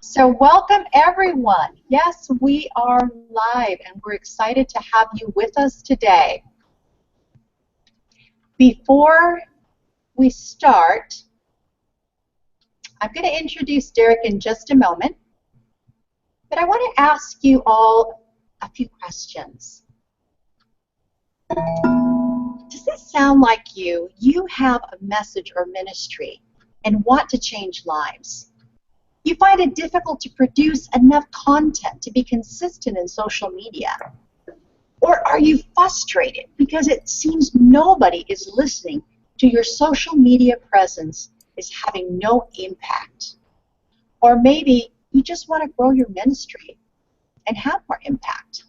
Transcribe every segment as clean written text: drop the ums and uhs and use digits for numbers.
So welcome everyone. Yes, we are live and we're excited to have you with us today. Before we start, I'm going to introduce Derek in just a moment, but I want to ask you all a few questions. Does this sound like you? You have a message or ministry and want to change lives. You find it difficult to produce enough content to be consistent in social media. Or are you frustrated because it seems nobody is listening to your social media presence is having no impact? Or maybe you just want to grow your ministry and have more impact.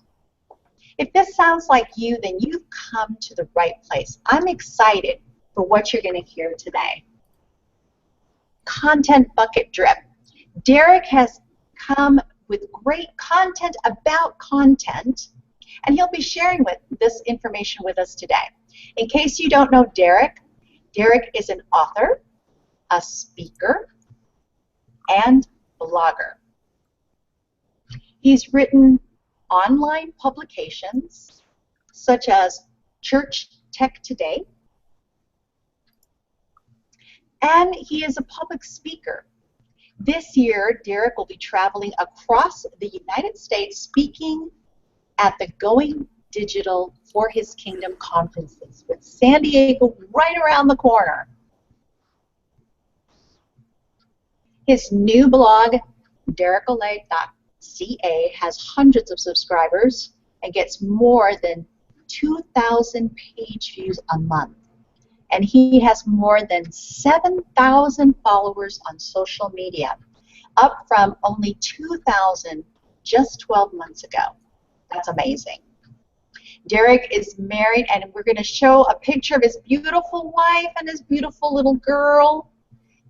If this sounds like you, then you've come to the right place. I'm excited for what you're going to hear today. Content bucket drip. Derek has come with great content about content, and he'll be sharing this information with us today. In case you don't know Derek, Derek is an author, a speaker, and blogger. He's written online publications such as Church Tech Today, and he is a public speaker. This year, Derek will be traveling across the United States speaking at the Going Digital for His Kingdom conferences, with San Diego right around the corner. His new blog, derekolay.ca, has hundreds of subscribers and gets more than 2,000 page views a month. And he has more than 7,000 followers on social media, up from only 2,000 just 12 months ago. That's amazing. Derek is married, and we're going to show a picture of his beautiful wife and his beautiful little girl.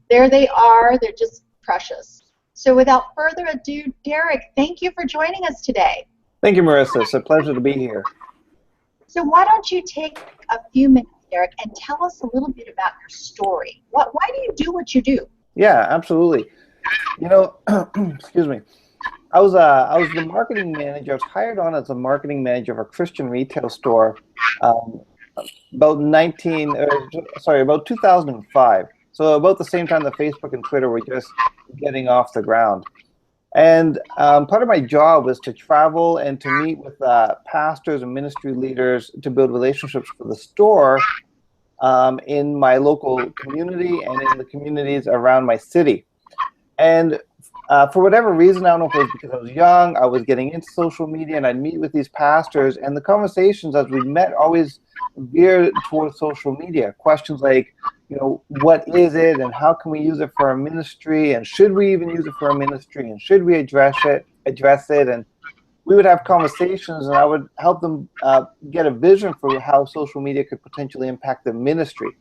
There they are. They're just precious. So without further ado, Derek, thank you for joining us today. Thank you, Marissa. It's a pleasure to be here. So why don't you take a few minutes, Derek, and tell us a little bit about your story. Why do you do what you do? Yeah, absolutely. You know, excuse me. I was the marketing manager. I was hired on as a marketing manager of a Christian retail store about 2005. So about the same time that Facebook and Twitter were just getting off the ground. And part of my job was to travel and to meet with pastors and ministry leaders to build relationships for the store in my local community and in the communities around my city. And for whatever reason, I don't know if it was because I was young, I was getting into social media, and I'd meet with these pastors, and the conversations as we met always veered towards social media. Questions like, you know, what is it, and how can we use it for our ministry, and should we even use it for our ministry, and should we address it, and we would have conversations, and I would help them get a vision for how social media could potentially impact their ministry.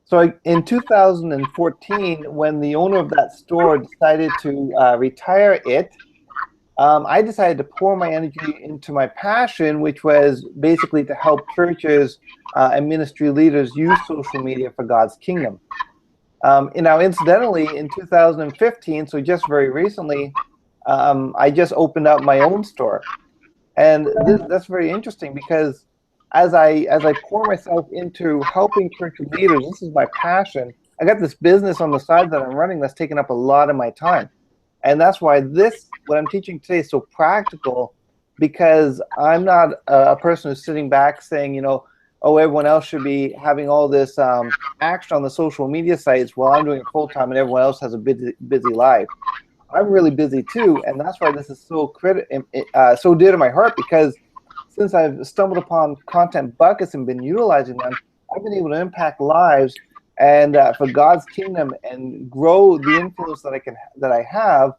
So in 2014, when the owner of that store decided to retire it, I decided to pour my energy into my passion, which was basically to help churches and ministry leaders use social media for God's kingdom. And now, incidentally, in 2015, so just very recently, I just opened up my own store. And that's very interesting because as I pour myself into helping church leaders, this is my passion. I got this business on the side that I'm running that's taking up a lot of my time. And that's why what I'm teaching today is so practical, because I'm not a person who's sitting back saying, you know, oh, everyone else should be having all this action on the social media sites while I'm doing it full time and everyone else has a busy life. I'm really busy too, and that's why this is so so dear to my heart, because since I've stumbled upon content buckets and been utilizing them, I've been able to impact lives and for God's kingdom and grow the influence that I have,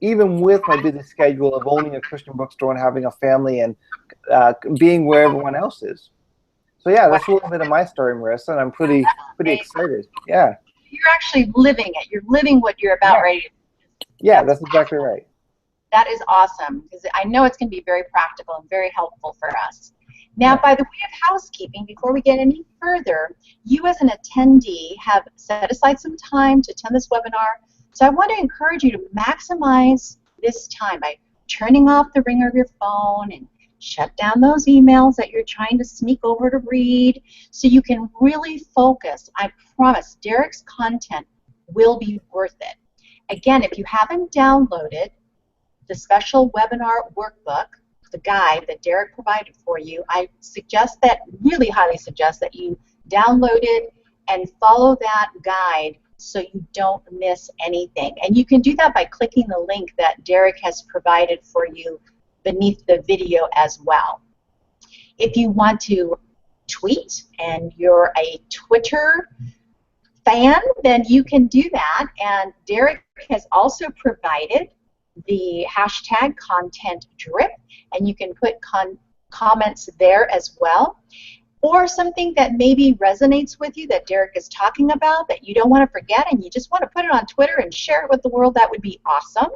even with my busy schedule of owning a Christian bookstore and having a family and being where everyone else is. So yeah, that's a little bit of my story, Marissa, and I'm pretty excited. Yeah. You're actually living it. You're living what you're about ready to do. Yeah, that's exactly right. That is awesome, because I know it's going to be very practical and very helpful for us. Now, by the way of housekeeping, before we get any further, you as an attendee have set aside some time to attend this webinar, So I want to encourage you to maximize this time by turning off the ringer of your phone and shut down those emails that you're trying to sneak over to read so you can really focus. I promise Derek's content will be worth it. Again, if you haven't downloaded the special webinar workbook, the guide that Derek provided for you, I suggest that, really highly suggest that you download it and follow that guide so you don't miss anything. And you can do that by clicking the link that Derek has provided for you beneath the video as well. If you want to tweet and you're a Twitter fan, then you can do that. And Derek has also provided the hashtag content drip, and you can put comments there as well. Or something that maybe resonates with you that Derek is talking about that you don't want to forget and you just want to put it on Twitter and share it with the world, that would be awesome.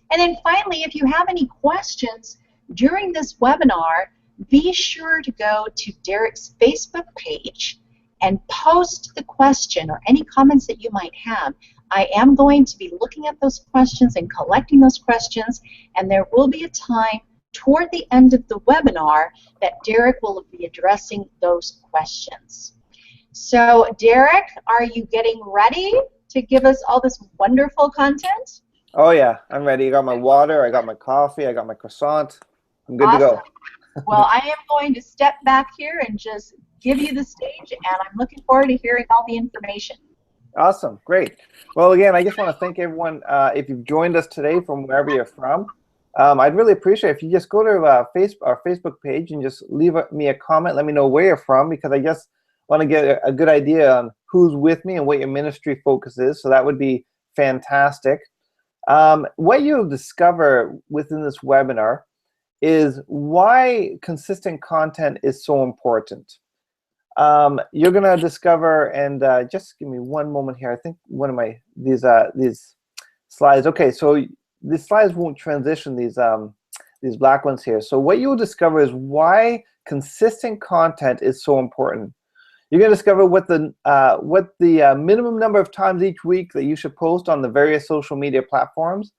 And then finally, if you have any questions during this webinar, be sure to go to Derek's Facebook page and post the question or any comments that you might have. I am going to be looking at those questions and collecting those questions, and there will be a time toward the end of the webinar that Derek will be addressing those questions. So Derek, are you getting ready to give us all this wonderful content? Oh yeah, I'm ready. I got my water, I got my coffee, I got my croissant. I'm good to go. Well, I am going to step back here and just give you the stage, and I'm looking forward to hearing all the information. Awesome, great. Well, again, I just want to thank everyone. If you've joined us today from wherever you're from, I'd really appreciate it if you just go to our Facebook page and just leave me a comment. Let me know where you're from, because I just want to get a good idea on who's with me and what your ministry focus is. So that would be fantastic. What you'll discover within this webinar is why consistent content is so important. You're going to discover, and just give me one moment here. I think one of my these slides. Okay, so the slides won't transition, these black ones here. So what you'll discover is why consistent content is so important. You're going to discover what the minimum number of times each week that you should post on the various social media platforms,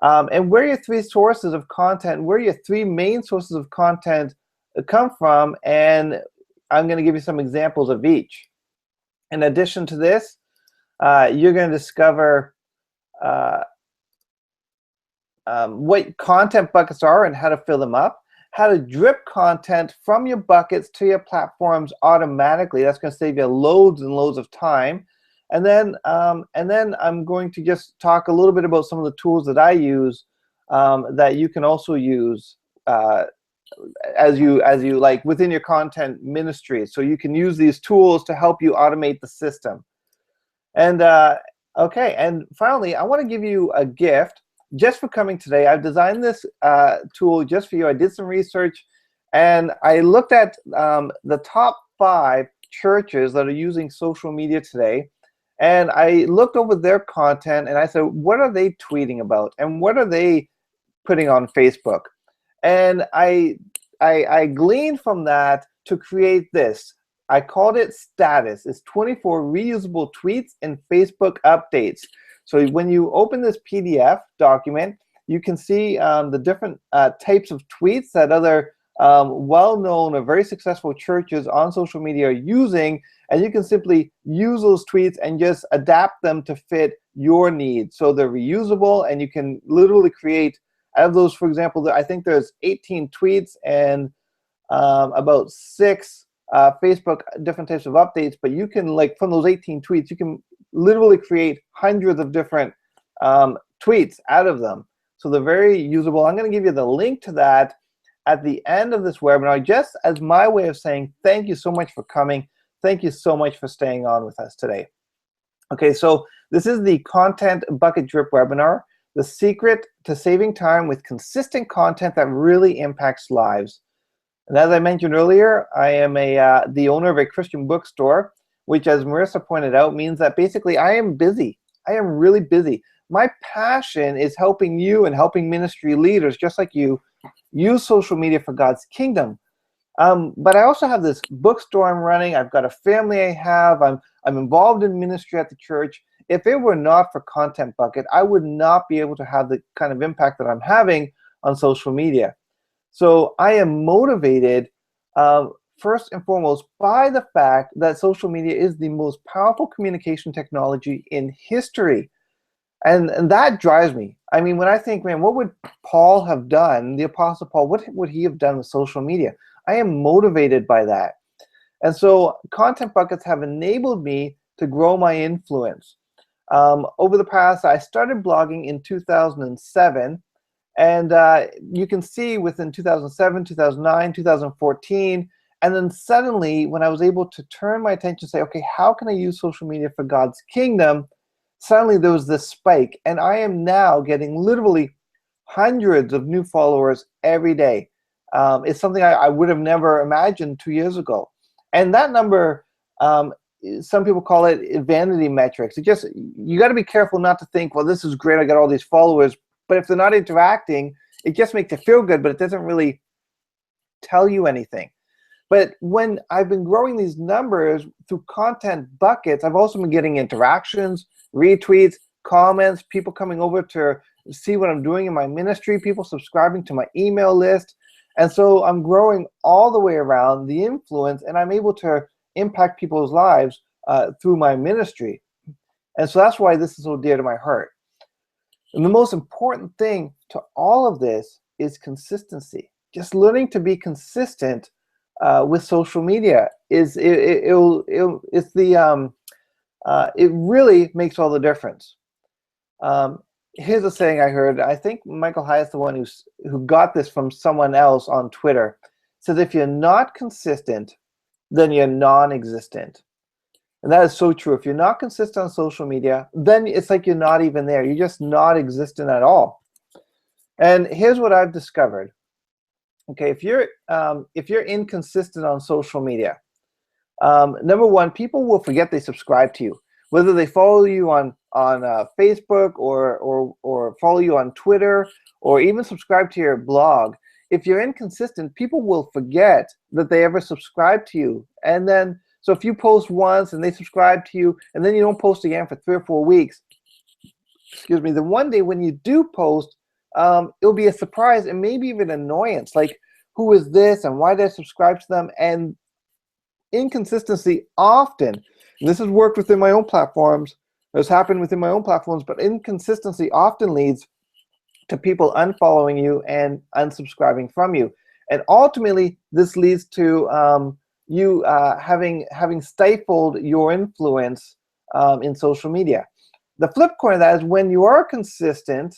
and where your three sources of content, where your three main sources of content come from, and I'm going to give you some examples of each. In addition to this, you're going to discover what content buckets are and how to fill them up, how to drip content from your buckets to your platforms automatically. That's going to save you loads and loads of time. And then I'm going to just talk a little bit about some of the tools that I use that you can also use as you like within your content ministry. So you can use these tools to help you automate the system. And okay, and finally, I want to give you a gift just for coming today. I've designed this tool just for you. I did some research, and I looked at the top 5 churches that are using social media today, and I looked over their content, and I said, what are they tweeting about, and what are they putting on Facebook? And I gleaned from that to create this. I called it Status. It's 24 reusable tweets and Facebook updates. So when you open this PDF document, you can see the different types of tweets that other well-known or very successful churches on social media are using, and you can simply use those tweets and just adapt them to fit your needs. So they're reusable, and you can literally create out of those. For example, I think there's 18 tweets and about 6 Facebook different types of updates, but you can, like, from those 18 tweets, you can literally create hundreds of different tweets out of them. So they're very usable. I'm going to give you the link to that at the end of this webinar, just as my way of saying thank you so much for coming. Thank you so much for staying on with us today. Okay, so this is the Content Bucket Drip webinar, the secret to saving time with consistent content that really impacts lives. And as I mentioned earlier, I am the owner of a Christian bookstore, which, as Marissa pointed out, means that basically I am busy. I am really busy. My passion is helping you and helping ministry leaders just like you use social media for God's kingdom. But I also have this bookstore I'm running. I've got a family I have. I'm involved in ministry at the church. if it were not for Content Bucket, I would not be able to have the kind of impact that I'm having on social media. So I am motivated, first and foremost, by the fact that social media is the most powerful communication technology in history. And that drives me. I mean, when I think, man, what would Paul have done, the Apostle Paul, what would he have done with social media? I am motivated by that. And so Content Buckets have enabled me to grow my influence. Over the past, I started blogging in 2007. And you can see within 2007, 2009, 2014, and then suddenly when I was able to turn my attention and say, okay, how can I use social media for God's kingdom? Suddenly there was this spike, and I am now getting literally hundreds of new followers every day. It's something I would have never imagined 2 years ago. And that number, some people call it vanity metrics. You got to be careful not to think, well, this is great, I got all these followers. But if they're not interacting, it just makes it feel good, but it doesn't really tell you anything. But when I've been growing these numbers through Content Buckets, I've also been getting interactions, retweets, comments, people coming over to see what I'm doing in my ministry, people subscribing to my email list. And so I'm growing all the way around the influence, and I'm able to impact people's lives through my ministry. And so that's why this is so dear to my heart. And the most important thing to all of this is consistency. Just learning to be consistent with social media it really makes all the difference. Here's a saying I heard. I think Michael Hyatt's the one who got this from someone else on Twitter. It says, if you're not consistent, then you're non-existent. And that is so true. If you're not consistent on social media, then it's like you're not even there. You're just not existent at all. And here's what I've discovered. Okay, if you're inconsistent on social media, number one, people will forget they subscribe to you, whether they follow you on Facebook or follow you on Twitter or even subscribe to your blog. If you're inconsistent, people will forget that they ever subscribed to you, and then. So if you post once and they subscribe to you, and then you don't post again for 3 or 4 weeks, excuse me, then one day when you do post, it'll be a surprise and maybe even annoyance. Like, who is this and why did I subscribe to them? And inconsistency often, and this has worked within my own platforms, has happened within my own platforms, but inconsistency often leads to people unfollowing you and unsubscribing from you. And ultimately, this leads to you having stifled your influence in social media. The flip coin of that is when you are consistent,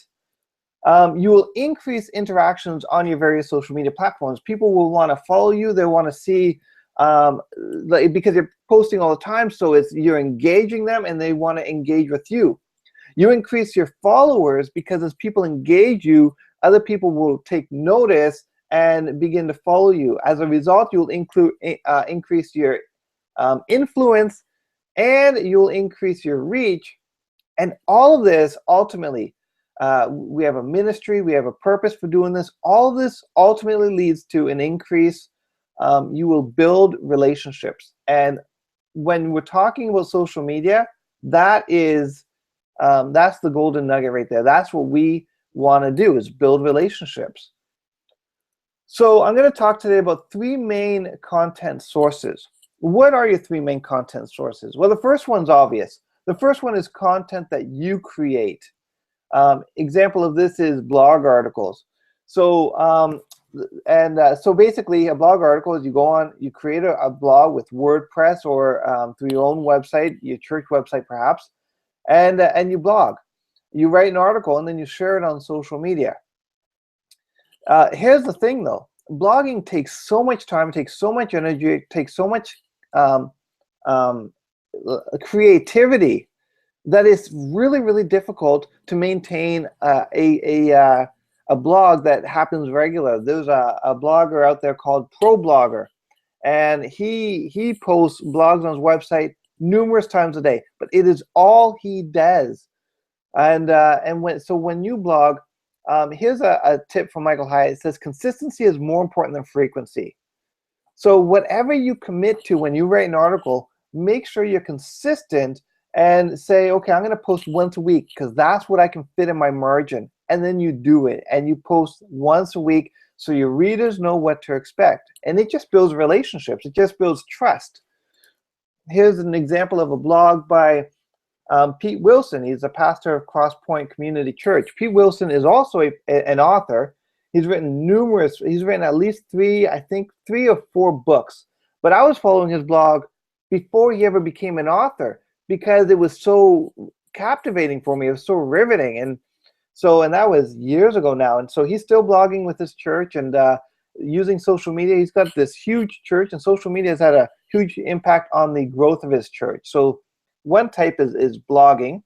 you will increase interactions on your various social media platforms. People will want to follow you. They want to see, because you're posting all the time, so you're engaging them and they want to engage with you. You increase your followers because as people engage you, other people will take notice and begin to follow you. As a result, you'll increase your influence, and you'll increase your reach. And all of this, ultimately, we have a ministry, we have a purpose for doing this. All of this ultimately leads to an increase. You will build relationships. And when we're talking about social media, that's the golden nugget right there. That's what we want to do, is build relationships. So I'm going to talk today about 3 main content sources. What are your 3 main content sources? Well, the first one's obvious. The first one is content that you create. Example of this is blog articles. So so basically, a blog article is you create a blog with WordPress or through your own website, your church website perhaps, and you blog. You write an article and then you share it on social media. Here's the thing though, blogging takes so much time, it takes so much energy, it takes so much creativity that it's really, really difficult to maintain a blog that happens regular. There's a blogger out there called ProBlogger, and he posts blogs on his website numerous times a day, but it is all he does. And when you blog, here's a tip from Michael Hyatt. It says consistency is more important than frequency. So whatever you commit to when you write an article, make sure you're consistent and say, okay, I'm going to post once a week because that's what I can fit in my margin. And then you do it and you post once a week so your readers know what to expect. And it just builds relationships. It just builds trust. Here's an example of a blog by Pete Wilson. He's a pastor of Crosspoint Community Church. Pete Wilson is also an author. He's written at least three or four books. But I was following his blog before he ever became an author because it was so captivating for me. It was so riveting. And that was years ago now. And so he's still blogging with his church and using social media. He's got this huge church, and social media has had a huge impact on the growth of his church. So one type is blogging.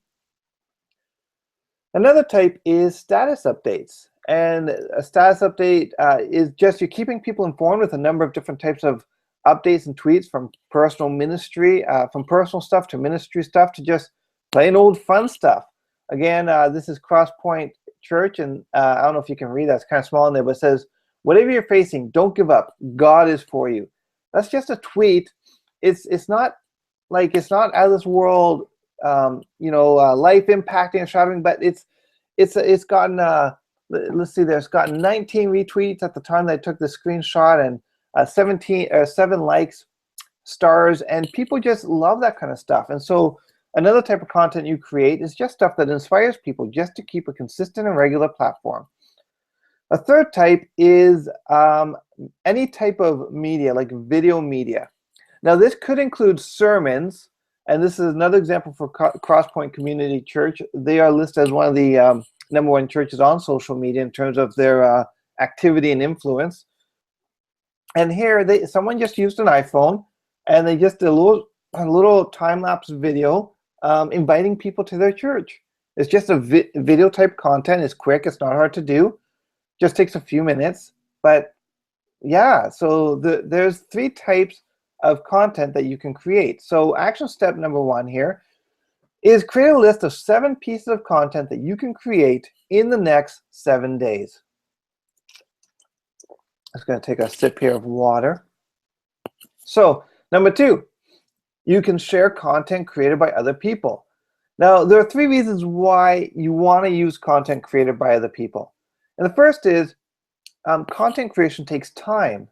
Another type is status updates. And a status update is just you're keeping people informed with a number of different types of updates and tweets, from personal ministry, from personal stuff to ministry stuff to just plain old fun stuff. Again, this is Crosspoint Church, and I don't know if you can read that. It's kind of small in there, but it says, whatever you're facing, don't give up. God is for you. That's just a tweet. It's not out of this world, life impacting and shattering, but it's gotten let's see there, it's gotten 19 retweets at the time that I took the screenshot, and 7 likes, stars, and people just love that kind of stuff. And so another type of content you create is just stuff that inspires people just to keep a consistent and regular platform. A third type is any type of media, like video media. Now, this could include sermons, and this is another example for Crosspoint Community Church. They are listed as one of the #1 churches on social media in terms of their activity and influence. And here, someone just used an iPhone, and they just did a little time-lapse video inviting people to their church. It's just a video type content. It's quick. It's not hard to do. Just takes a few minutes. But yeah, so there's 3 types of content that you can create. So action step #1 here is create a list of 7 pieces of content that you can create in the next 7 days. I'm just going to take a sip here of water. So #2, you can share content created by other people. Now, there are 3 reasons why you want to use content created by other people. And the first is content creation takes time.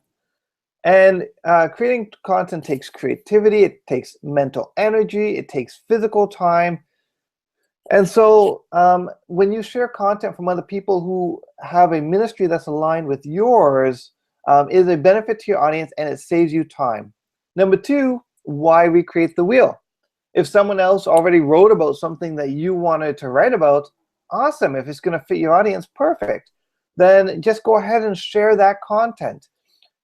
And creating content takes creativity, it takes mental energy, it takes physical time. And so when you share content from other people who have a ministry that's aligned with yours, it is a benefit to your audience and it saves you time. #2, why recreate the wheel? If someone else already wrote about something that you wanted to write about, awesome. If it's going to fit your audience, perfect. Then just go ahead and share that content.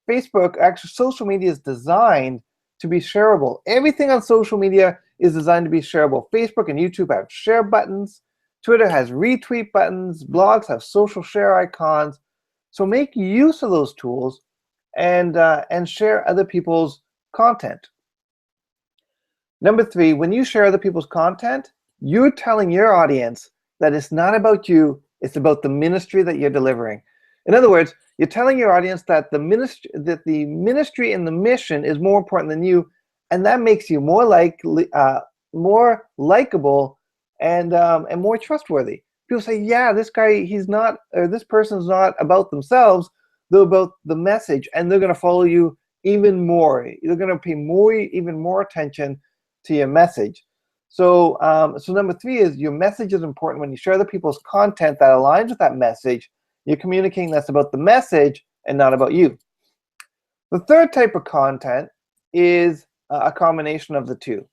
Facebook, actually, social media is designed to be shareable. Everything on social media is designed to be shareable. Facebook and YouTube have share buttons. Twitter has retweet buttons. Blogs have social share icons. So make use of those tools and share other people's content. #3, when you share other people's content, you're telling your audience that it's not about you, it's about the ministry that you're delivering. In other words, you're telling your audience that the ministry and the mission is more important than you, and that makes you more likable and more trustworthy. People say, yeah, this person's not about themselves, they're about the message, and they're going to follow you even more. They're going to pay even more attention to your message. So #3 is your message is important. When you share other people's content that aligns with that message, you're communicating that's about the message and not about you. The third type of content is a combination of the two.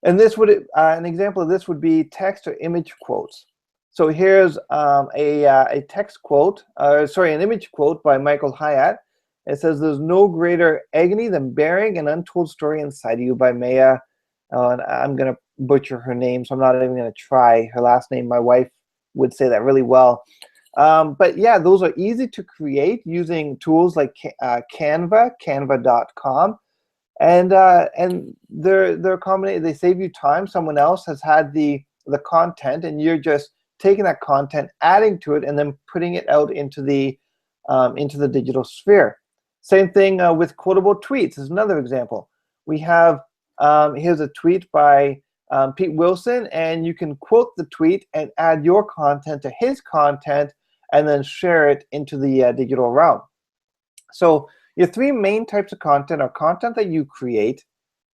And this would an example of this would be text or image quotes. So here's a text quote, an image quote by Michael Hyatt. It says, "There's no greater agony than bearing an untold story inside of you," by Maya. And I'm going to butcher her name, so I'm not even going to try her last name. My wife would say that really well. But yeah, those are easy to create using tools like canva.com. And they're combination. They save you time. Someone else has had the content, and you're just taking that content, adding to it, and then putting it out into the digital sphere. Same thing with quotable tweets is another example. We have here's a tweet by Pete Wilson, and you can quote the tweet and add your content to his content and then share it into the digital realm. So your three main types of content are content that you create,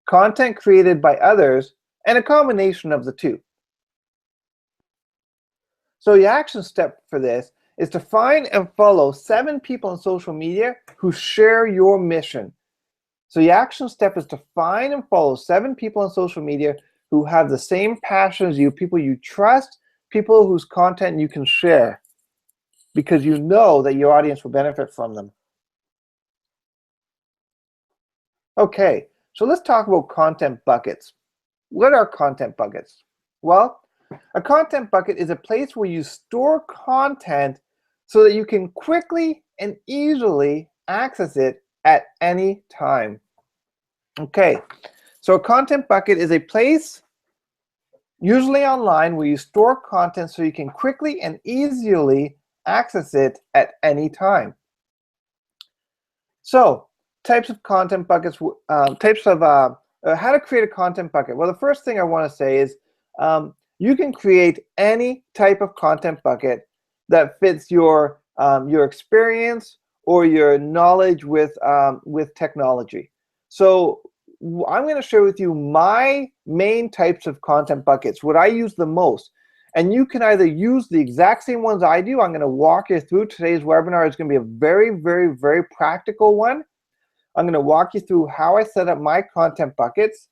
content created by others, and a combination of the two. So the action step for this is to find and follow 7 people on social media who share your mission. So the action step is to find and follow 7 people on social media who have the same passion as you, people you trust, people whose content you can share because you know that your audience will benefit from them. Okay, so let's talk about content buckets. What are content buckets? Well, a content bucket is a place where you store content so that you can quickly and easily access it at any time. Okay, so a content bucket is a place, usually online, where you store content so you can quickly and easily access it at any time. So, types of content buckets, how to create a content bucket. Well, the first thing I want to say is you can create any type of content bucket that fits your experience or your knowledge with technology. So I'm going to share with you my main types of content buckets, what I use the most. And you can either use the exact same ones I do. I'm going to walk you through. Today's webinar is going to be a very, very, very practical one. I'm going to walk you through how I set up my content buckets,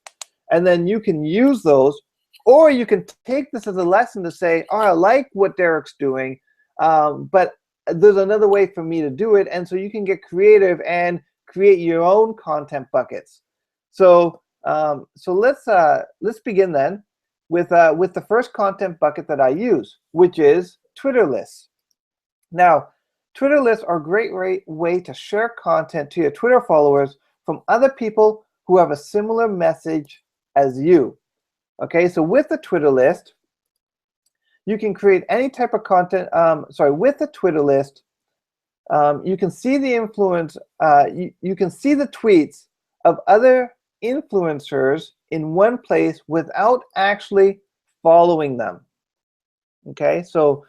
and then you can use those, or you can take this as a lesson to say, oh, I like what Derek's doing, but there's another way for me to do it, and so you can get creative and create your own content buckets. So let's begin then with the first content bucket that I use, which is Twitter lists. Now, Twitter lists are a great way to share content to your Twitter followers from other people who have a similar message as you. Okay, so with the Twitter list, you can create any type of content. With the Twitter list, you can see the influence. You can see the tweets of other influencers in one place without actually following them. Okay, so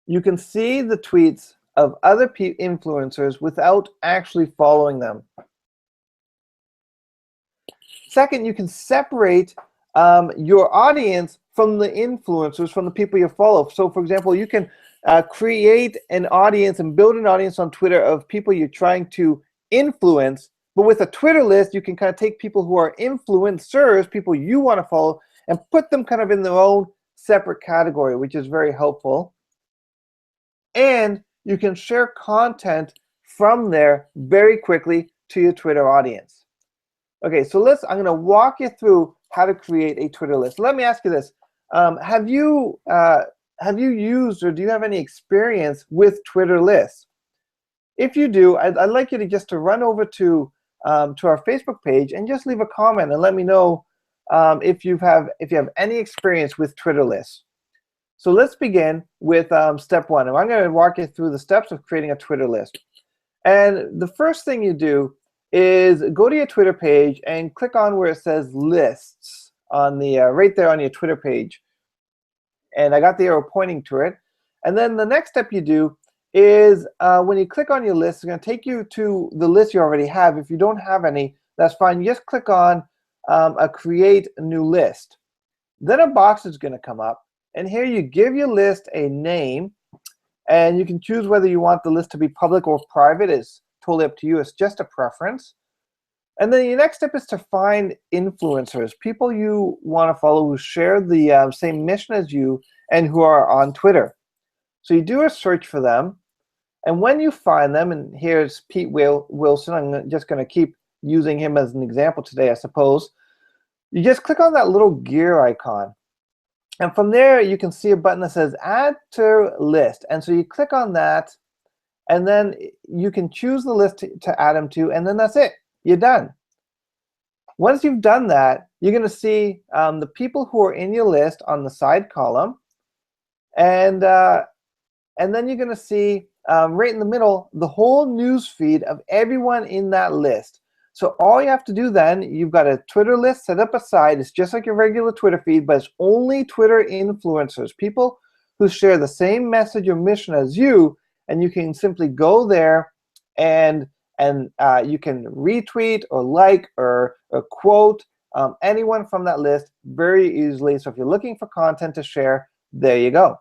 you can see the tweets of other influencers without actually following them. Second, you can separate your audience from the influencers, from the people you follow. So for example, you can create an audience and build an audience on Twitter of people you're trying to influence, but with a Twitter list, you can kind of take people who are influencers, people you want to follow, and put them kind of in their own separate category, which is very helpful. And you can share content from there very quickly to your Twitter audience. Okay, so I'm going to walk you through how to create a Twitter list. Let me ask you this: have you used, or do you have any experience with Twitter lists? If you do, I'd like you to run over to our Facebook page and just leave a comment and let me know if you have any experience with Twitter lists. So let's begin with step 1. And I'm going to walk you through the steps of creating a Twitter list. And the first thing you do is go to your Twitter page and click on where it says lists on the right there on your Twitter page. And I got the arrow pointing to it. And then the next step you do is when you click on your list, it's going to take you to the list you already have. If you don't have any, that's fine. You just click on a create a new list. Then a box is going to come up. And here you give your list a name, and you can choose whether you want the list to be public or private. It's totally up to you. It's just a preference. And then your next step is to find influencers, people you want to follow who share the same mission as you and who are on Twitter. So you do a search for them, and when you find them, and here's Pete Wilson, I'm just going to keep using him as an example today, I suppose. You just click on that little gear icon. And from there, you can see a button that says Add to List. And so you click on that, and then you can choose the list to add them to, and then that's it. You're done. Once you've done that, you're going to see the people who are in your list on the side column. And then you're going to see right in the middle the whole news feed of everyone in that list. So all you have to do then, you've got a Twitter list set up aside. It's just like your regular Twitter feed, but it's only Twitter influencers, people who share the same message or mission as you, and you can simply go there and you can retweet or like or quote anyone from that list very easily. So if you're looking for content to share, there you go.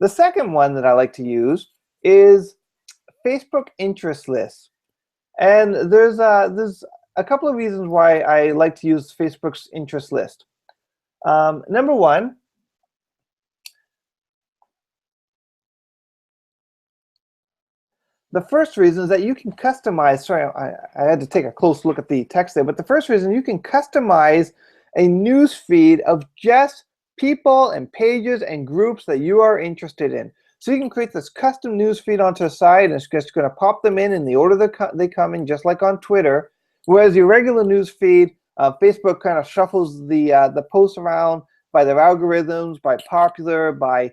The second one that I like to use is Facebook interest lists. And there's a couple of reasons why I like to use Facebook's interest list. Number one, the first reason is that you can customize, sorry, I had to take a close look at the text there, but the first reason, you can customize a news feed of just people and pages and groups that you are interested in. So you can create this custom news feed onto the side, and it's just going to pop them in the order they come in, just like on Twitter. Whereas your regular news feed, Facebook kind of shuffles the posts around by their algorithms, by popular, by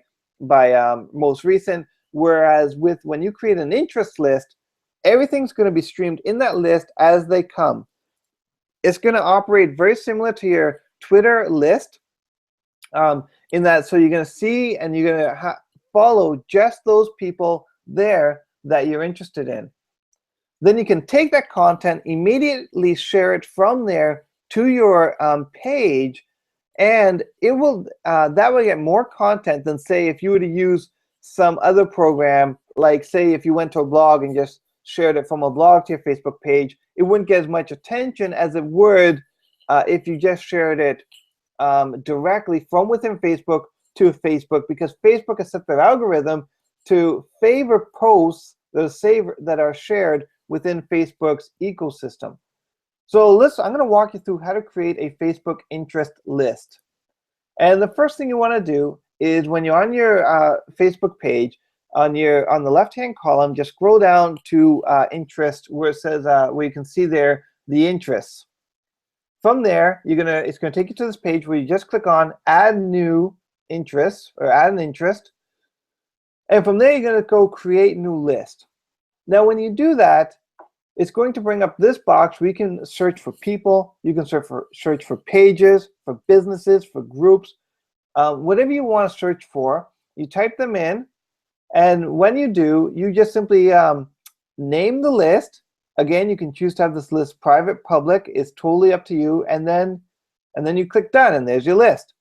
most recent. Whereas when you create an interest list, everything's going to be streamed in that list as they come. It's going to operate very similar to your Twitter list, in that, so you're going to see and you're going to follow just those people there that you're interested in. Then you can take that content, immediately share it from there to your page, and it will that will get more content than, say, if you were to use some other program, like say if you went to a blog and just shared it from a blog to your Facebook page. It wouldn't get as much attention as it would if you just shared it directly from within Facebook to Facebook, because Facebook has set their algorithm to favor posts that are shared within Facebook's ecosystem. So I'm going to walk you through how to create a Facebook interest list. And the first thing you want to do is, when you're on your Facebook page, on the left-hand column, just scroll down to interest, where it says where you can see there the interests. From there, it's gonna take you to this page where you just click on Add New Interest, or Add an Interest, and from there you're gonna go Create New List. Now, when you do that, it's going to bring up this box where you can search for people, you can search for pages, for businesses, for groups, whatever you want to search for. You type them in, and when you do, you just simply name the list. Again, you can choose to have this list private, public. It's totally up to you. And then you click Done, and there's your list.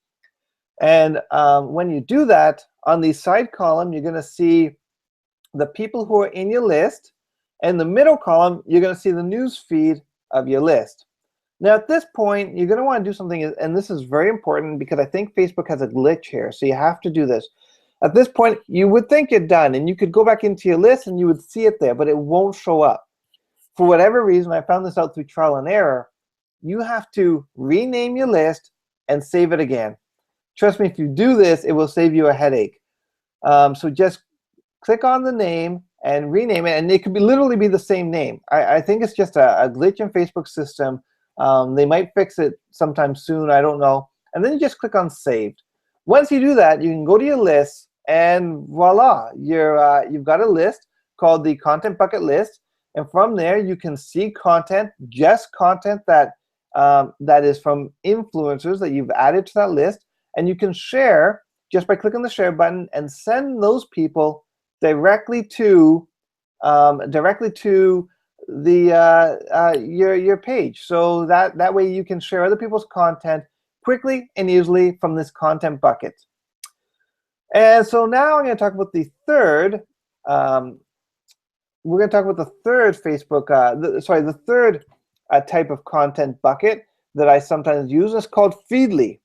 And when you do that, on the side column, you're going to see the people who are in your list. And the middle column, you're going to see the news feed of your list. Now, at this point, you're going to want to do something, and this is very important because I think Facebook has a glitch here, so you have to do this. At this point, you would think you're done, and you could go back into your list and you would see it there, but it won't show up. For whatever reason, I found this out through trial and error, you have to rename your list and save it again. Trust me, if you do this, it will save you a headache. So just click on the name and rename it, and it could literally be the same name. I think it's just a glitch in Facebook's system. They might fix it sometime soon, I don't know. And then you just click on Saved. Once you do that, you can go to your list, and voila, you've got a list called the Content Bucket List. And from there, you can see content, just content that is from influencers that you've added to that list. And you can share just by clicking the share button and send those people directly to your page. So that way you can share other people's content quickly and easily from this content bucket. And so now I'm going to talk about the third. We're going to talk about the third Facebook. The third type of content bucket that I sometimes use is called Feedly.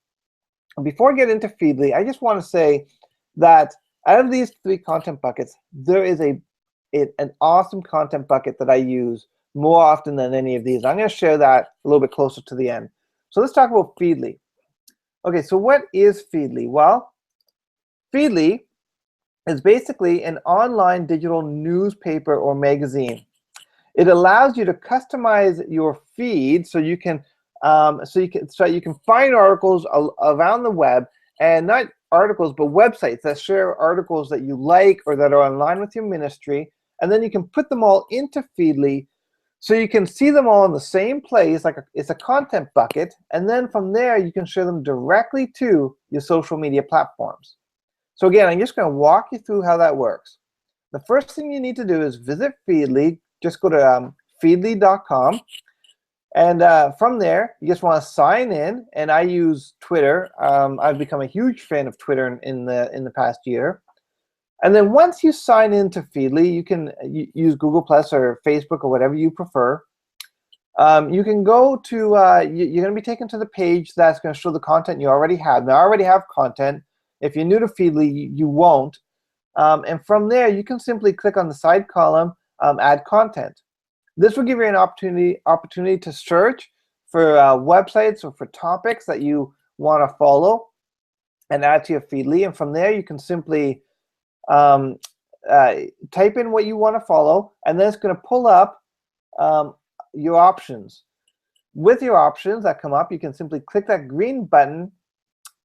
Before I get into Feedly, I just want to say that out of these three content buckets, there is an awesome content bucket that I use more often than any of these. I'm going to share that a little bit closer to the end. So let's talk about Feedly. Okay, so what is Feedly? Well, Feedly is basically an online digital newspaper or magazine. It allows you to customize your feed so you can find articles around the web, and not articles but websites that share articles that you like or that are in line with your ministry, and then you can put them all into Feedly So you can see them all in the same place, like it's a content bucket, and then from there you can share them directly to your social media platforms. So again, I'm just going to walk you through how that works. The first thing you need to do is visit Feedly. Just go to feedly.com. And from there, you just want to sign in. And I use Twitter. I've become a huge fan of Twitter in the past year. And then once you sign into Feedly, you can use Google Plus or Facebook or whatever you prefer. You can go to, you're going to be taken to the page that's going to show the content you already have. Now, I already have content. If you're new to Feedly, you won't. And from there, you can simply click on the side column, add content. This will give you an opportunity to search for websites or for topics that you want to follow and add to your Feedly. And from there, you can simply type in what you want to follow, and then it's going to pull up your options. With your options that come up, you can simply click that green button,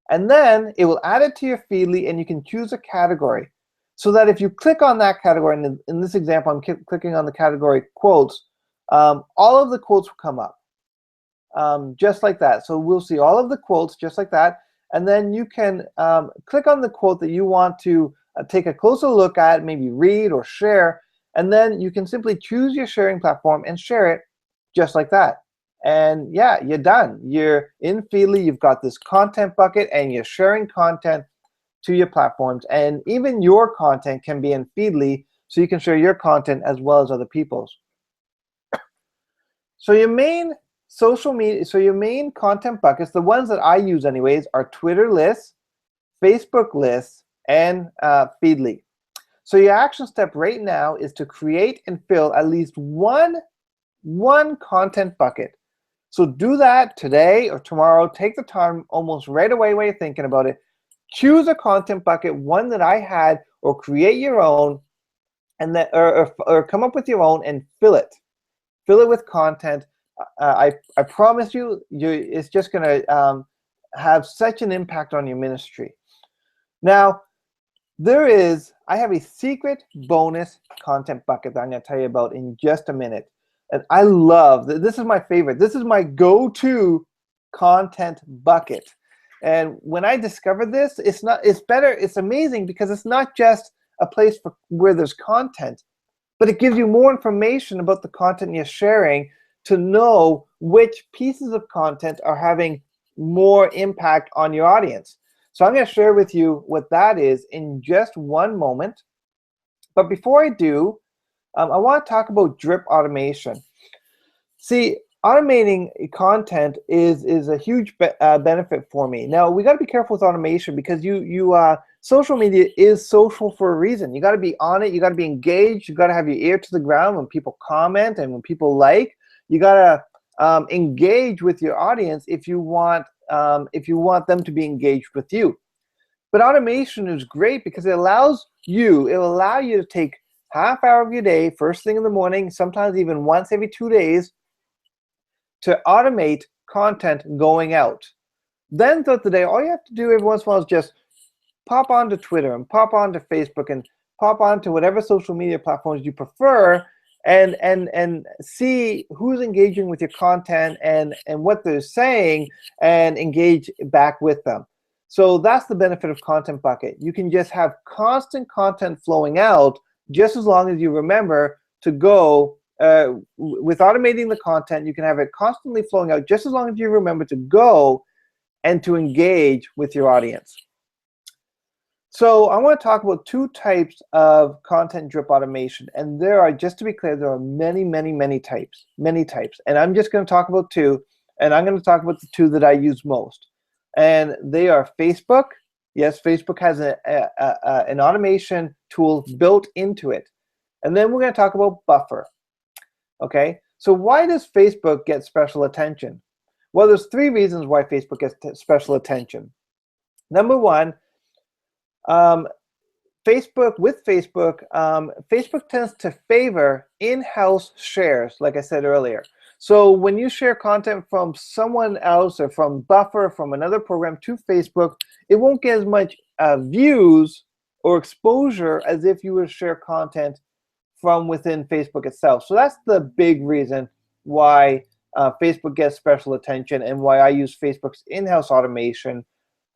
and then it will add it to your Feedly, and you can choose a category. So that if you click on that category, and in this example, I'm clicking on the category quotes, all of the quotes will come up, just like that. So we'll see all of the quotes just like that, and then you can click on the quote that you want to take a closer look at, maybe read or share, and then you can simply choose your sharing platform and share it just like that. And yeah, you're done. You're in Feedly, you've got this content bucket, and you're sharing content to your platforms, and even your content can be in Feedly, so you can share your content as well as other people's. So your main social media, so your main content buckets, the ones that I use anyways, are Twitter lists, Facebook lists, and Feedly. So your action step right now is to create and fill at least one content bucket. So do that today or tomorrow. Take the time almost right away while you're thinking about it. Choose a content bucket, one that I had, or create your own, and then or come up with your own and fill it. Fill it with content. I promise you, it's just going to have such an impact on your ministry. Now, I have a secret bonus content bucket that I'm going to tell you about in just a minute. And I love, this is my favorite. This is my go-to content bucket. And when I discovered this, it's amazing because it's not just a place where there's content, but it gives you more information about the content you're sharing to know which pieces of content are having more impact on your audience. So I'm going to share with you what that is in just one moment. But before I do, I want to talk about drip automation. See, automating content is a huge benefit for me. Now, we got to be careful with automation because social media is social for a reason. You got to be on it. You got to be engaged. You got to have your ear to the ground when people comment and when people like. You got to engage with your audience if you want them to be engaged with you. But automation is great because it will allow you to take half hour of your day, first thing in the morning, sometimes even once every 2 days, to automate content going out. Then throughout the day, all you have to do every once in a while is just pop onto Twitter and pop onto Facebook and pop onto whatever social media platforms you prefer and see who's engaging with your content and what they're saying and engage back with them. So that's the benefit of Content Bucket. You can just have constant content flowing out just as long as you remember to go with automating the content. You can have it constantly flowing out just as long as you remember to go and to engage with your audience. So I want to talk about two types of content drip automation, and just to be clear, there are many types. And I'm just going to talk about two, and I'm going to talk about the two that I use most. And they are Facebook. Yes, Facebook has an automation tool built into it. And then we're going to talk about Buffer. Okay, so why does Facebook get special attention? Well, there's three reasons why Facebook gets special attention. Number one, Facebook tends to favor in-house shares, like I said earlier. So when you share content from someone else or from Buffer, from another program to Facebook, it won't get as much views or exposure as if you were to share content from within Facebook itself. So that's the big reason why Facebook gets special attention and why I use Facebook's in-house automation.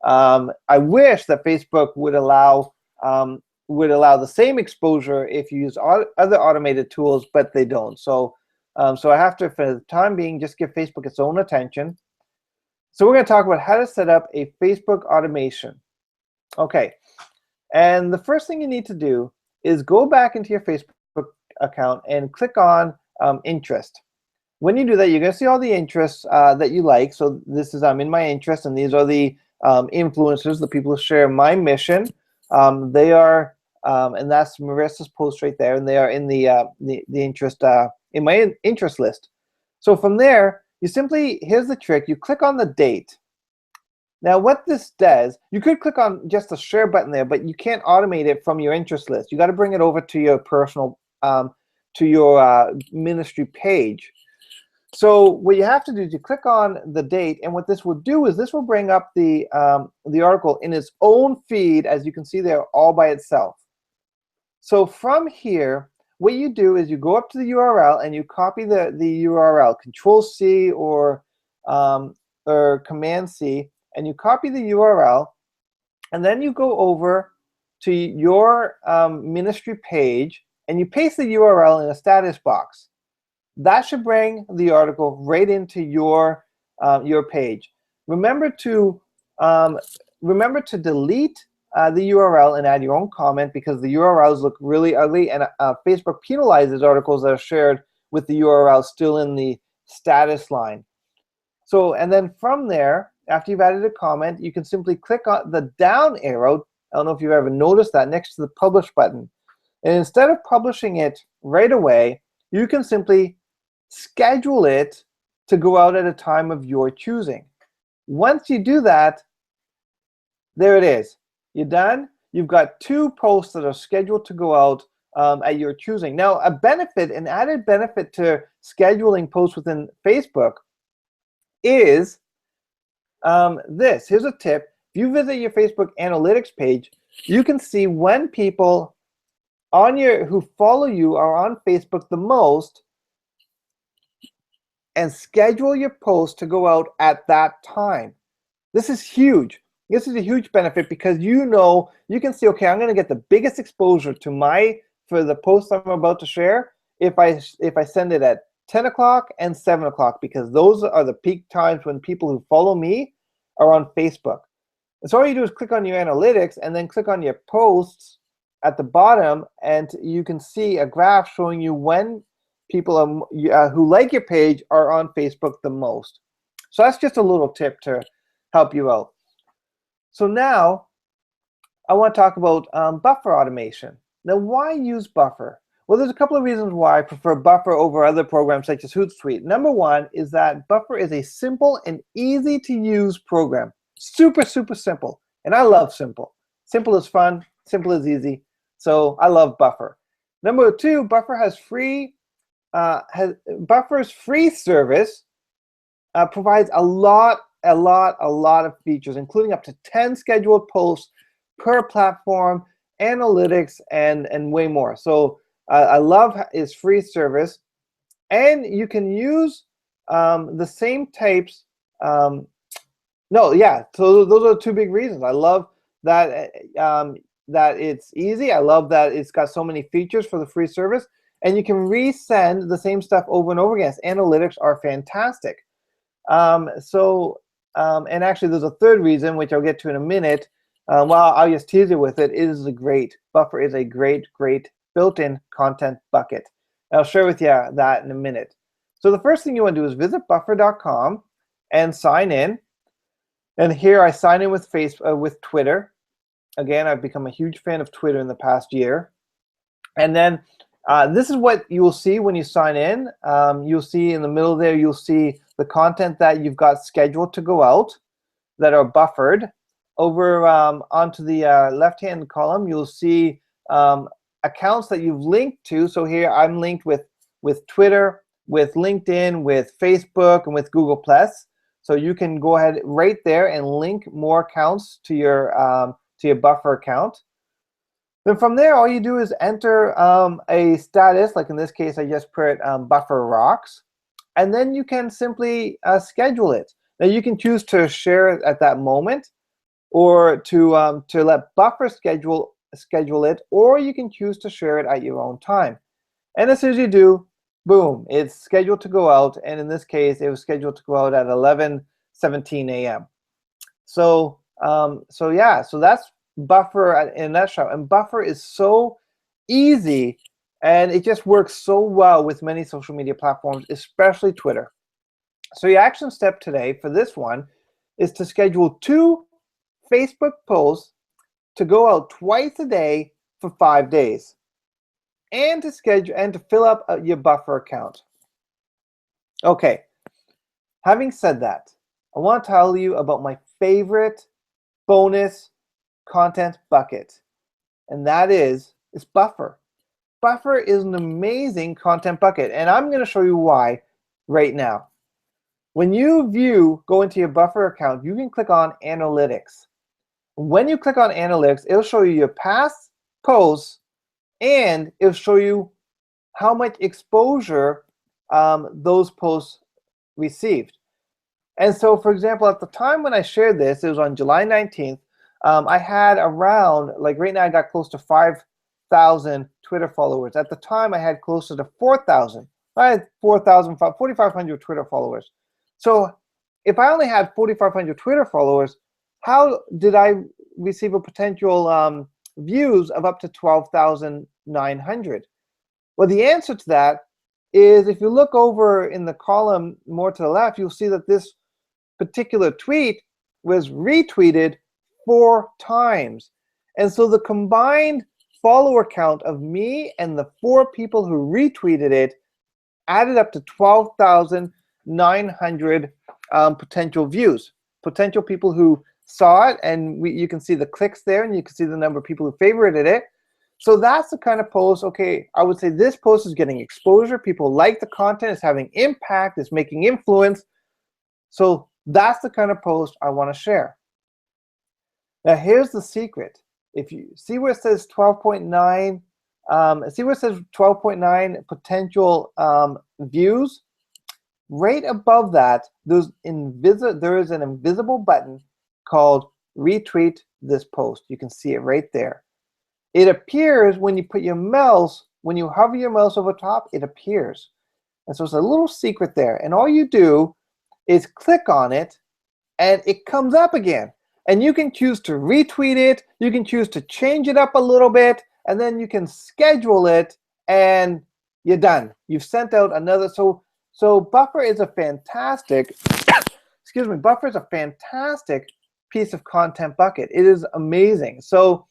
I wish that Facebook would allow the same exposure if you use other automated tools, but they don't. So so I have to, for the time being, just give Facebook its own attention. So we're going to talk about how to set up a Facebook automation. Okay, and the first thing you need to do is go back into your Facebook account and click on interest. When you do that, you're going to see all the interests that you like. So this is I'm in my interest, and these are the influencers, the people who share my mission. They are, and that's Marissa's post right there, and they are in the interest in my interest list. So from there, you simply, here's the trick, you click on the date. Now what this does, you could click on just the share button there, but you can't automate it from your interest list. You got to bring it over to your personal, to your ministry page. So what you have to do is you click on the date, and what this will do is this will bring up the article in its own feed, as you can see there, all by itself. So from here, what you do is you go up to the URL and you copy the URL, Control-C or Command-C, and you copy the URL, and then you go over to your ministry page and you paste the URL in a status box. That should bring the article right into your page. Remember to delete the URL and add your own comment, because the URLs look really ugly, and Facebook penalizes articles that are shared with the URL still in the status line. So, and then from there, after you've added a comment, you can simply click on the down arrow. I don't know if you've ever noticed that, next to the publish button. And instead of publishing it right away, you can simply schedule it to go out at a time of your choosing. Once you do that, there it is. You're done. You've got 2 posts that are scheduled to go out at your choosing. Now, an added benefit to scheduling posts within Facebook is this. Here's a tip. If you visit your Facebook analytics page, you can see when people who follow you are on Facebook the most, and schedule your post to go out at that time. This is huge. This is a huge benefit, because you can see, okay, I'm going to get the biggest exposure for the post I'm about to share if I send it at 10 o'clock and 7 o'clock, because those are the peak times when people who follow me are on Facebook. And so all you do is click on your analytics and then click on your posts at the bottom, and you can see a graph showing you when people who like your page are on Facebook the most. So that's just a little tip to help you out. So now I want to talk about buffer automation. Now, why use Buffer? Well, there's a couple of reasons why I prefer Buffer over other programs such as Hootsuite. Number one is that Buffer is a simple and easy to use program. Super, super simple. And I love simple. Simple is fun. Simple is easy. So I love Buffer. Number two, Buffer has Buffer's free service provides a lot of features, including up to 10 scheduled posts per platform, analytics, and way more. So I love its free service, and you can use the same types. So those are 2 big reasons. I love that that it's easy. I love that it's got so many features for the free service, and you can resend the same stuff over and over again. Analytics are fantastic. And actually, there's a 3rd reason, which I'll get to in a minute. I'll just tease you with it. Buffer is a great built-in content bucket. And I'll share with you that in a minute. So the first thing you want to do is visit buffer.com and sign in. And here I sign in with with Twitter. Again, I've become a huge fan of Twitter in the past year. And then this is what you will see when you sign in. You'll see in the middle there, you'll see the content that you've got scheduled to go out that are buffered. Over onto the left-hand column, you'll see accounts that you've linked to. So here I'm linked with Twitter, with LinkedIn, with Facebook, and with Google+. So you can go ahead right there and link more accounts to your Buffer account. Then from there, all you do is enter a status, like in this case, I just put Buffer rocks, and then you can simply schedule it. Now you can choose to share it at that moment, or to let Buffer schedule it, or you can choose to share it at your own time. And as soon as you do, boom, it's scheduled to go out. And in this case, it was scheduled to go out at 11:17 a.m. So yeah, so that's Buffer in a nutshell. And Buffer is so easy, and it just works so well with many social media platforms, especially Twitter. So your action step today for this one is to schedule 2 Facebook posts to go out twice a day for 5 days, and to schedule and to fill up your Buffer account. Okay, having said that, I want to tell you about my favorite bonus content bucket, and that is Buffer. Buffer is an amazing content bucket, and I'm going to show you why right now. When you go into your Buffer account, you can click on Analytics. When you click on Analytics, it'll show you your past posts, and it'll show you how much exposure those posts received. And so, for example, at the time when I shared this, it was on July 19th, I had around, like right now I got close to 5,000 Twitter followers. At the time I had closer to 4,000. I had 4,500 Twitter followers. So if I only had 4,500 Twitter followers, how did I receive a potential views of up to 12,900? Well, the answer to that is, if you look over in the column more to the left, you'll see that this particular tweet was retweeted 4 times. And so the combined follower count of me and the 4 people who retweeted it added up to 12,900 potential views, potential people who saw it, and you can see the clicks there, and you can see the number of people who favorited it. So that's the kind of post, okay, I would say this post is getting exposure, people like the content, it's having impact, it's making influence. So that's the kind of post I want to share. Now here's the secret. If you see where it says 12.9, see where it says 12.9 potential views, right above that, there is an invisible button called retweet this post. You can see it right there. It appears when you put your mouse, when you hover your mouse over top, it appears. And so it's a little secret there. And all you do is click on it, and it comes up again. And you can choose to retweet it, you can choose to change it up a little bit, and then you can schedule it, and you're done. You've sent out another. So Buffer is a fantastic, excuse me, Buffer is a fantastic piece of content bucket. It is amazing. So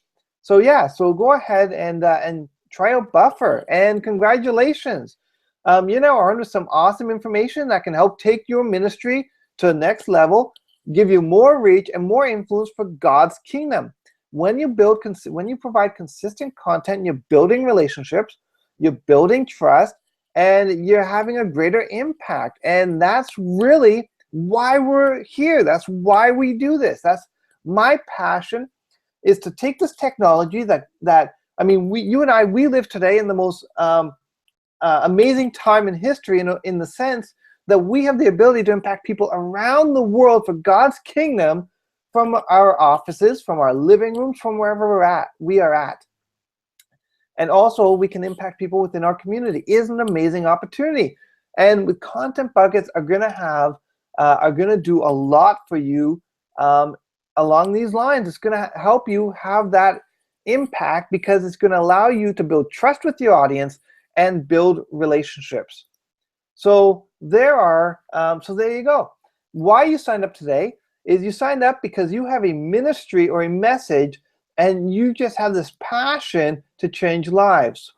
yeah, so go ahead and try out Buffer, and congratulations. You now armed with some awesome information that can help take your ministry to the next level, give you more reach and more influence for God's kingdom. When you provide consistent content, you're building relationships, you're building trust, and you're having a greater impact. And that's really why we're here. That's why we do this. That's my passion, is to take this technology that I mean, you and I, we live today in the most amazing time in history, in the sense that we have the ability to impact people around the world for God's kingdom, from our offices, from our living rooms, from wherever we are at. And also we can impact people within our community. It is an amazing opportunity. And with content buckets are gonna do a lot for you along these lines. It's gonna help you have that impact, because it's gonna allow you to build trust with your audience and build relationships. So there you go. Why you signed up today is you signed up because you have a ministry or a message, and you just have this passion to change lives.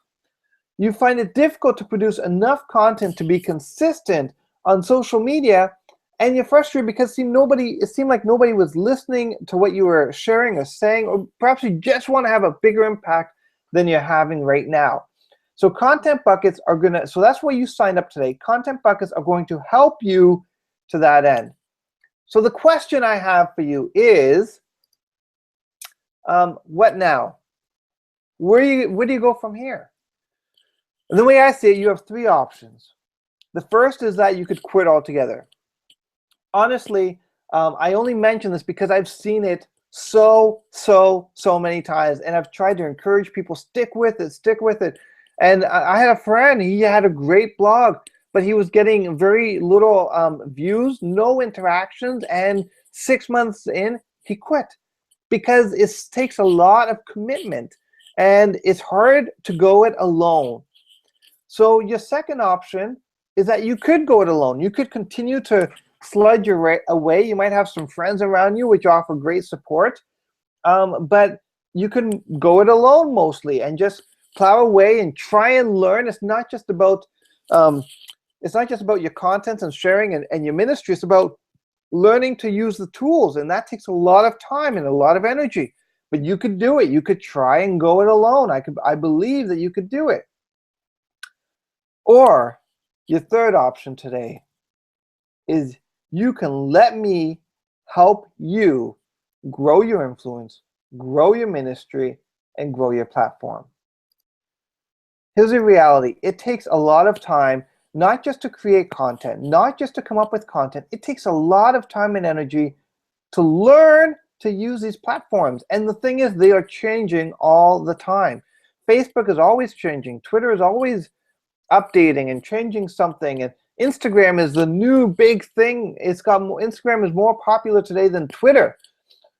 You find it difficult to produce enough content to be consistent on social media, and you're frustrated because it seemed like nobody was listening to what you were sharing or saying, or perhaps you just want to have a bigger impact than you're having right now. So content buckets so that's why you signed up today. Content buckets are going to help you to that end. So the question I have for you is, what now? where do you go from here? And the way I see it, you have three options. The first is that you could quit altogether. Honestly, I only mention this because I've seen it so many times, and I've tried to encourage people, stick with it, stick with it. And I had a friend, he had a great blog, but he was getting very little views, no interactions, and 6 months in, he quit because it takes a lot of commitment, and it's hard to go it alone. So your second option is that you could go it alone. You could continue to sludge your away. You might have some friends around you which offer great support, but you can go it alone mostly and just plow away and try and learn. It's not just about your content and sharing and your ministry. It's about learning to use the tools, and that takes a lot of time and a lot of energy. But you could do it. You could try and go it alone. I believe that you could do it. Or your third option today is you can let me help you grow your influence, grow your ministry, and grow your platform. Here's the reality. It takes a lot of time, not just to create content, not just to come up with content. It takes a lot of time and energy to learn to use these platforms. And the thing is, they are changing all the time. Facebook is always changing. Twitter is always updating and changing something, and Instagram is the new big thing. Instagram is more popular today than Twitter.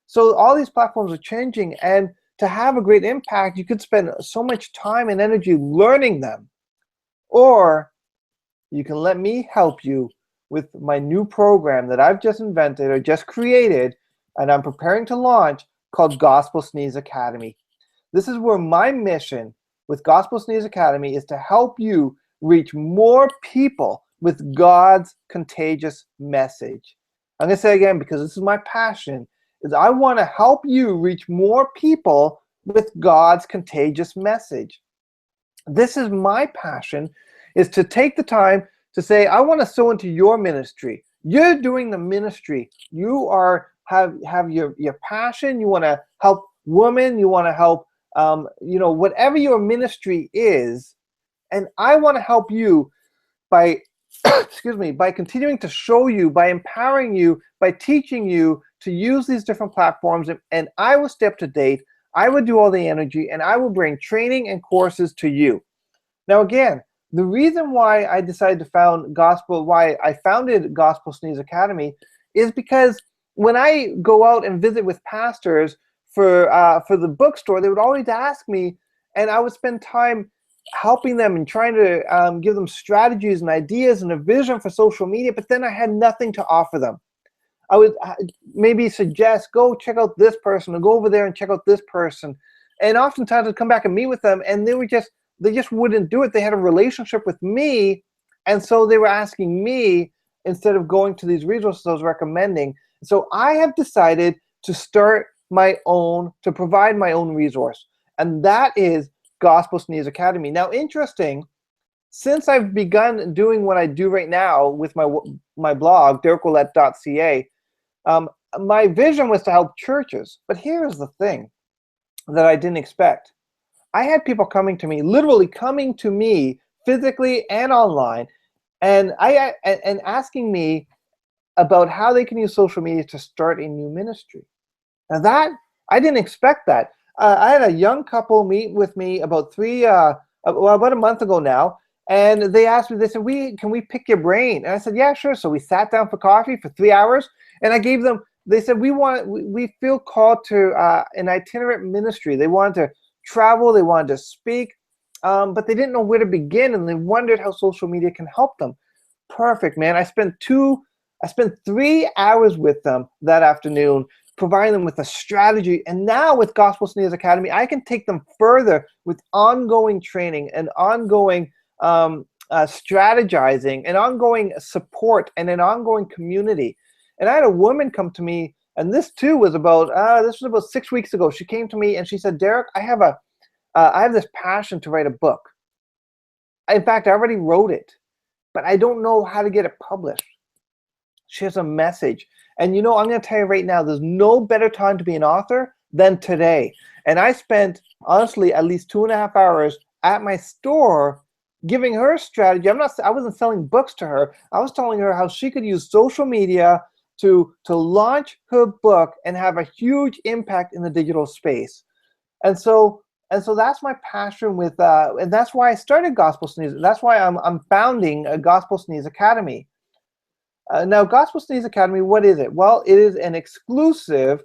So all these platforms are changing, and to have a great impact, you could spend so much time and energy learning them. Or you can let me help you with my new program that I've just invented or just created, and I'm preparing to launch, called Gospel Sneeze Academy. This is where my mission with Gospel Sneeze Academy is to help you reach more people with God's contagious message. I'm going to say again, because this is my passion, is I want to help you reach more people with God's contagious message. This is my passion, is to take the time to say, I want to sow into your ministry. You're doing the ministry. You have your passion. You want to help women. You want to help whatever your ministry is, and I want to help you by by continuing to show you, by empowering you, by teaching you to use these different platforms, and I will stay up to date. I will do all the energy, and I will bring training and courses to you. Now again, the reason why I decided to founded Gospel Sneeze Academy is because when I go out and visit with pastors for the bookstore, they would always ask me, and I would spend time helping them and trying to give them strategies and ideas and a vision for social media, but then I had nothing to offer them. I would maybe suggest, go check out this person, or go over there and check out this person. And oftentimes I'd come back and meet with them, and they just wouldn't do it. They had a relationship with me, and so they were asking me instead of going to these resources I was recommending. So I have decided to to provide my own resource, and that is Gospel Sneeze Academy. Now, interesting, since I've begun doing what I do right now with my blog, DerekOuellette.ca, my vision was to help churches. But here's the thing that I didn't expect. I had people coming to me, literally coming to me physically and online, and asking me about how they can use social media to start a new ministry. Now that, I didn't expect that. I had a young couple meet with me about about a month ago now, and they asked me, they said, can we pick your brain? And I said, yeah, sure. So we sat down for coffee for 3 hours, and I gave them, they said, we feel called to an itinerant ministry. They wanted to travel, they wanted to speak, but they didn't know where to begin, and they wondered how social media can help them. Perfect, man. I spent 3 hours with them that afternoon, providing them with a strategy. And now with Gospel Sneeze Academy, I can take them further with ongoing training and ongoing strategizing and ongoing support and an ongoing community. And I had a woman come to me, and this too was about 6 weeks ago. She came to me and she said, Derek, I have this passion to write a book. In fact, I already wrote it, but I don't know how to get it published. She has a message. And I'm going to tell you right now, there's no better time to be an author than today. And I spent, honestly, at least 2.5 hours at my store giving her a strategy. I wasn't selling books to her. I was telling her how she could use social media to launch her book and have a huge impact in the digital space. And so that's my passion with, and that's why I started Gospel Sneeze. That's why I'm founding a Gospel Sneeze Academy. Now, Gospel Sneeze Academy, what is it? Well, it is an exclusive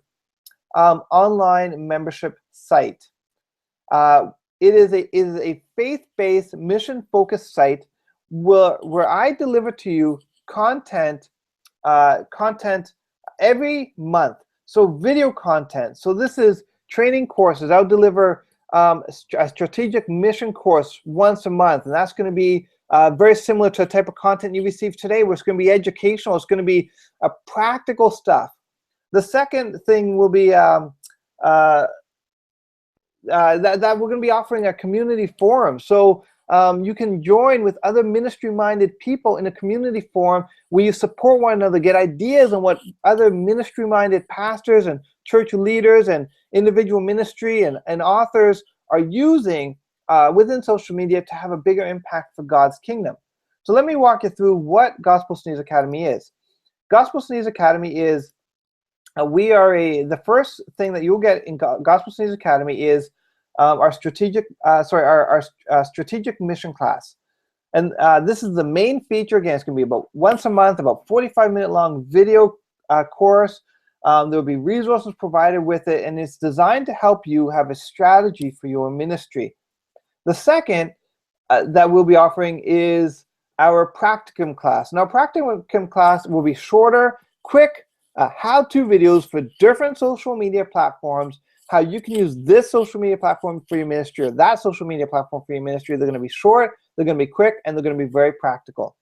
online membership site. It is a faith-based, mission-focused site where I deliver to you content every month. So video content. So this is training courses. I'll deliver a strategic mission course once a month, and that's going to be very similar to the type of content you receive today, where it's going to be educational. It's going to be practical stuff. The second thing will be that we're going to be offering a community forum. So you can join with other ministry-minded people in a community forum where you support one another, get ideas on what other ministry-minded pastors and church leaders and individual ministry and authors are using within social media to have a bigger impact for God's kingdom. So let me walk you through what Gospel Sneeze Academy is. Gospel Sneeze Academy is, the first thing that you'll get in Gospel Sneeze Academy is our strategic mission class. And this is the main feature. Again, it's going to be about once a month, about 45-minute long video course. There will be resources provided with it, and it's designed to help you have a strategy for your ministry. The second that we'll be offering is our practicum class. Now, practicum class will be shorter, quick, how-to videos for different social media platforms, how you can use this social media platform for your ministry or that social media platform for your ministry. They're going to be short, they're going to be quick, and they're going to be very practical.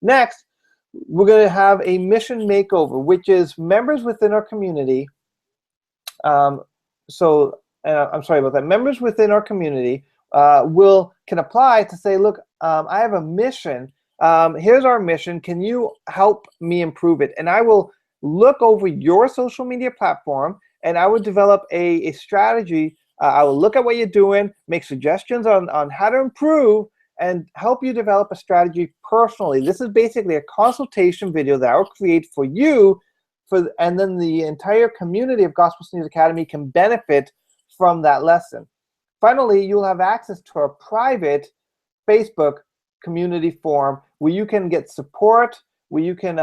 Next, we're going to have a mission makeover, which is members within our community. I'm sorry about that. Members within our community can apply to say, look, I have a mission. Here's our mission. Can you help me improve it? And I will look over your social media platform, and I would develop a strategy. I will look at what you're doing, make suggestions on how to improve, and help you develop a strategy personally. This is basically a consultation video that I'll create for you, and then the entire community of Gospel Sneeze Academy can benefit from that lesson. Finally, you'll have access to our private Facebook community forum where you can get support, where you can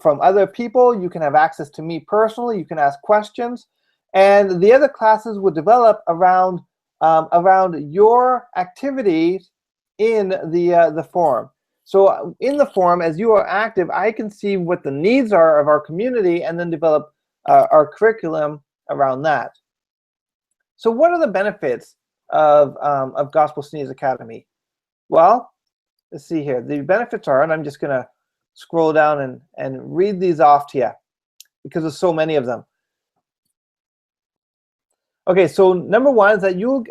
from other people. You can have access to me personally. You can ask questions, and the other classes will develop around your activities in the forum. So in the forum, as you are active, I can see what the needs are of our community and then develop our curriculum around that. So what are the benefits of Gospel Sneeze Academy? Well, let's see here. The benefits are, and I'm just going to scroll down and read these off to you because there's so many of them. Okay, so number one is that you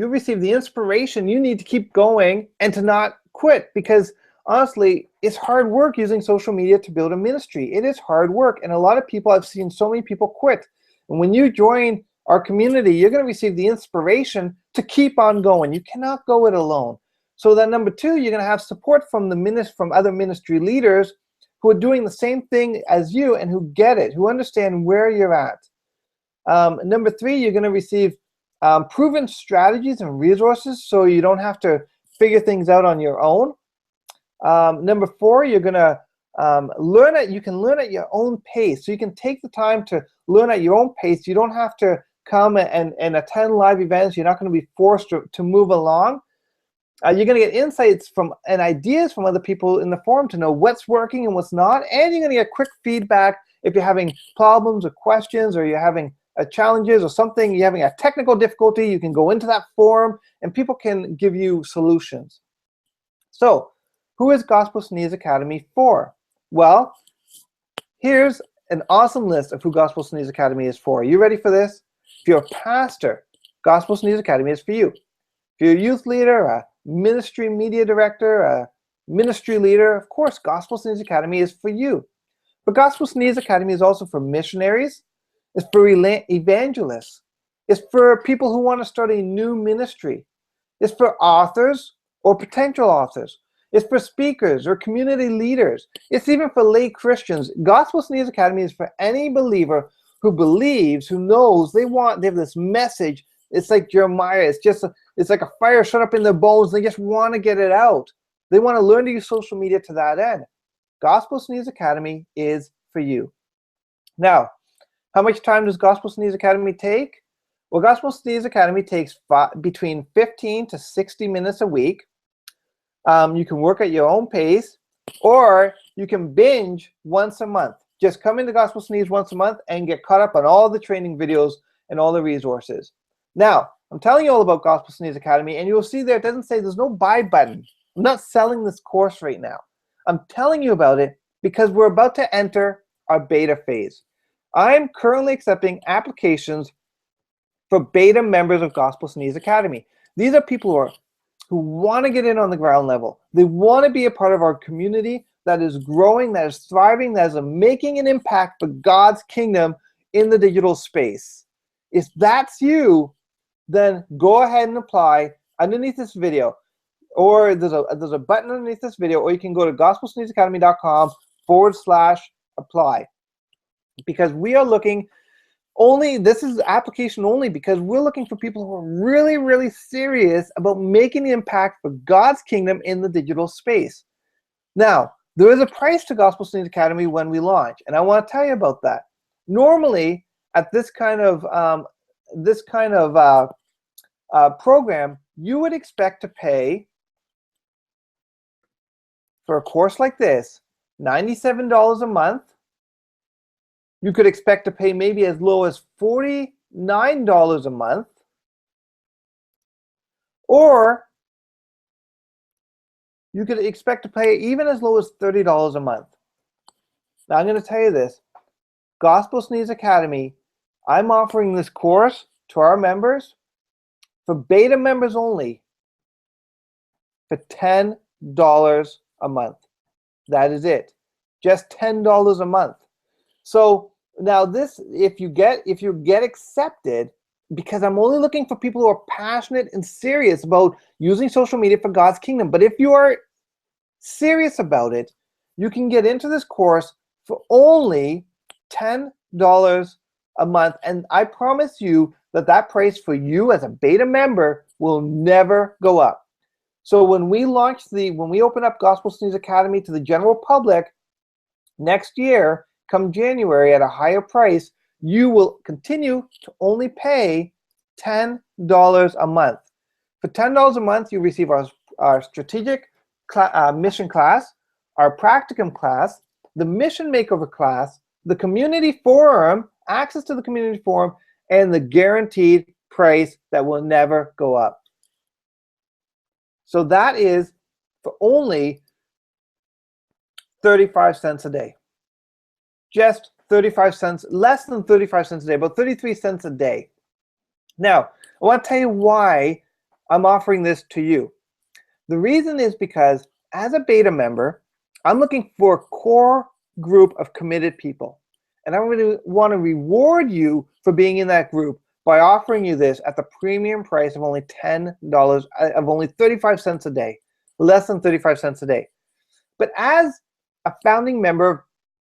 receive the inspiration you need to keep going and to not quit, because honestly, it's hard work using social media to build a ministry. It is hard work, and a lot of people, I've seen so many people quit. And when you join our community, you're going to receive the inspiration to keep on going. You cannot go it alone. So then number two, you're going to have support from other ministry leaders who are doing the same thing as you and who get it, who understand where you're at. Number three, you're going to receive proven strategies and resources so you don't have to figure things out on your own. Number four, you're going to you can learn at your own pace. So you can take the time to learn at your own pace. You don't have to come and attend live events. You're not going to be forced to move along. You're going to get insights and ideas from other people in the forum to know what's working and what's not. And you're going to get quick feedback if you're having problems or questions, or you're having challenges or something, you're having a technical difficulty. You can go into that forum and people can give you solutions. So who is Gospel Sneeze Academy for? Well, here's an awesome list of who Gospel Sneeze Academy is for. Are you ready for this? If you're a pastor, Gospel Sneeze Academy is for you. If you're a youth leader, a ministry media director, a ministry leader, of course, Gospel Sneeze Academy is for you. But Gospel Sneeze Academy is also for missionaries. It's for evangelists. It's for people who want to start a new ministry. It's for authors or potential authors. It's for speakers or community leaders. It's even for lay Christians. Gospel Sneeze Academy is for any believer who believes, who knows they have this message. It's like Jeremiah. It's like a fire shut up in their bones. They just want to get it out. They want to learn to use social media to that end. Gospel Sneeze Academy is for you. Now, how much time does Gospel Sneeze Academy take? Well, Gospel Sneeze Academy takes between 15 to 60 minutes a week. You can work at your own pace, or you can binge once a month. Just come into Gospel Sneeze once a month and get caught up on all the training videos and all the resources. Now, I'm telling you all about Gospel Sneeze Academy, and you'll see there it doesn't say, there's no buy button. I'm not selling this course right now. I'm telling you about it because we're about to enter our beta phase. I'm currently accepting applications for beta members of Gospel Sneeze Academy. These are people who want to get in on the ground level. They want to be a part of our community that is growing, that is thriving, that is making an impact for God's kingdom in the digital space. If that's you, then go ahead and apply underneath this video. Or there's a button underneath this video, or you can go to gospelsneezeacademy.com/apply. Because we are looking this is application only, because we're looking for people who are really, really serious about making the impact for God's kingdom in the digital space. Now, there is a price to Gospel Sneeze Academy when we launch, and I want to tell you about that. Normally, at this kind of program, you would expect to pay for a course like this $97 a month. You could expect to pay maybe as low as $49 a month, or you could expect to pay even as low as $30 a month. Now, I'm going to tell you this. Gospel Sneeze Academy, I'm offering this course to our members, for beta members only, for $10 a month. That is it. Just $10 a month. So now this, if you get accepted, because I'm only looking for people who are passionate and serious about using social media for God's kingdom. But if you are serious about it, you can get into this course for only $10 a month. And I promise you that price for you as a beta member will never go up. So when we open up Gospel Sneeze Academy to the general public next year, come January, at a higher price, you will continue to only pay $10 a month. For $10 a month, you receive our strategic mission class, our practicum class, the mission makeover class, the community forum, access to the community forum, and the guaranteed price that will never go up. So that is for only 35 cents a day. Just 35 cents, less than 35 cents a day, about 33 cents a day. Now, I want to tell you why I'm offering this to you. The reason is because as a beta member, I'm looking for a core group of committed people. And I'm going to want to reward you for being in that group by offering you this at the premium price of only $10, of only 35 cents a day, less than 35 cents a day. But as a founding member of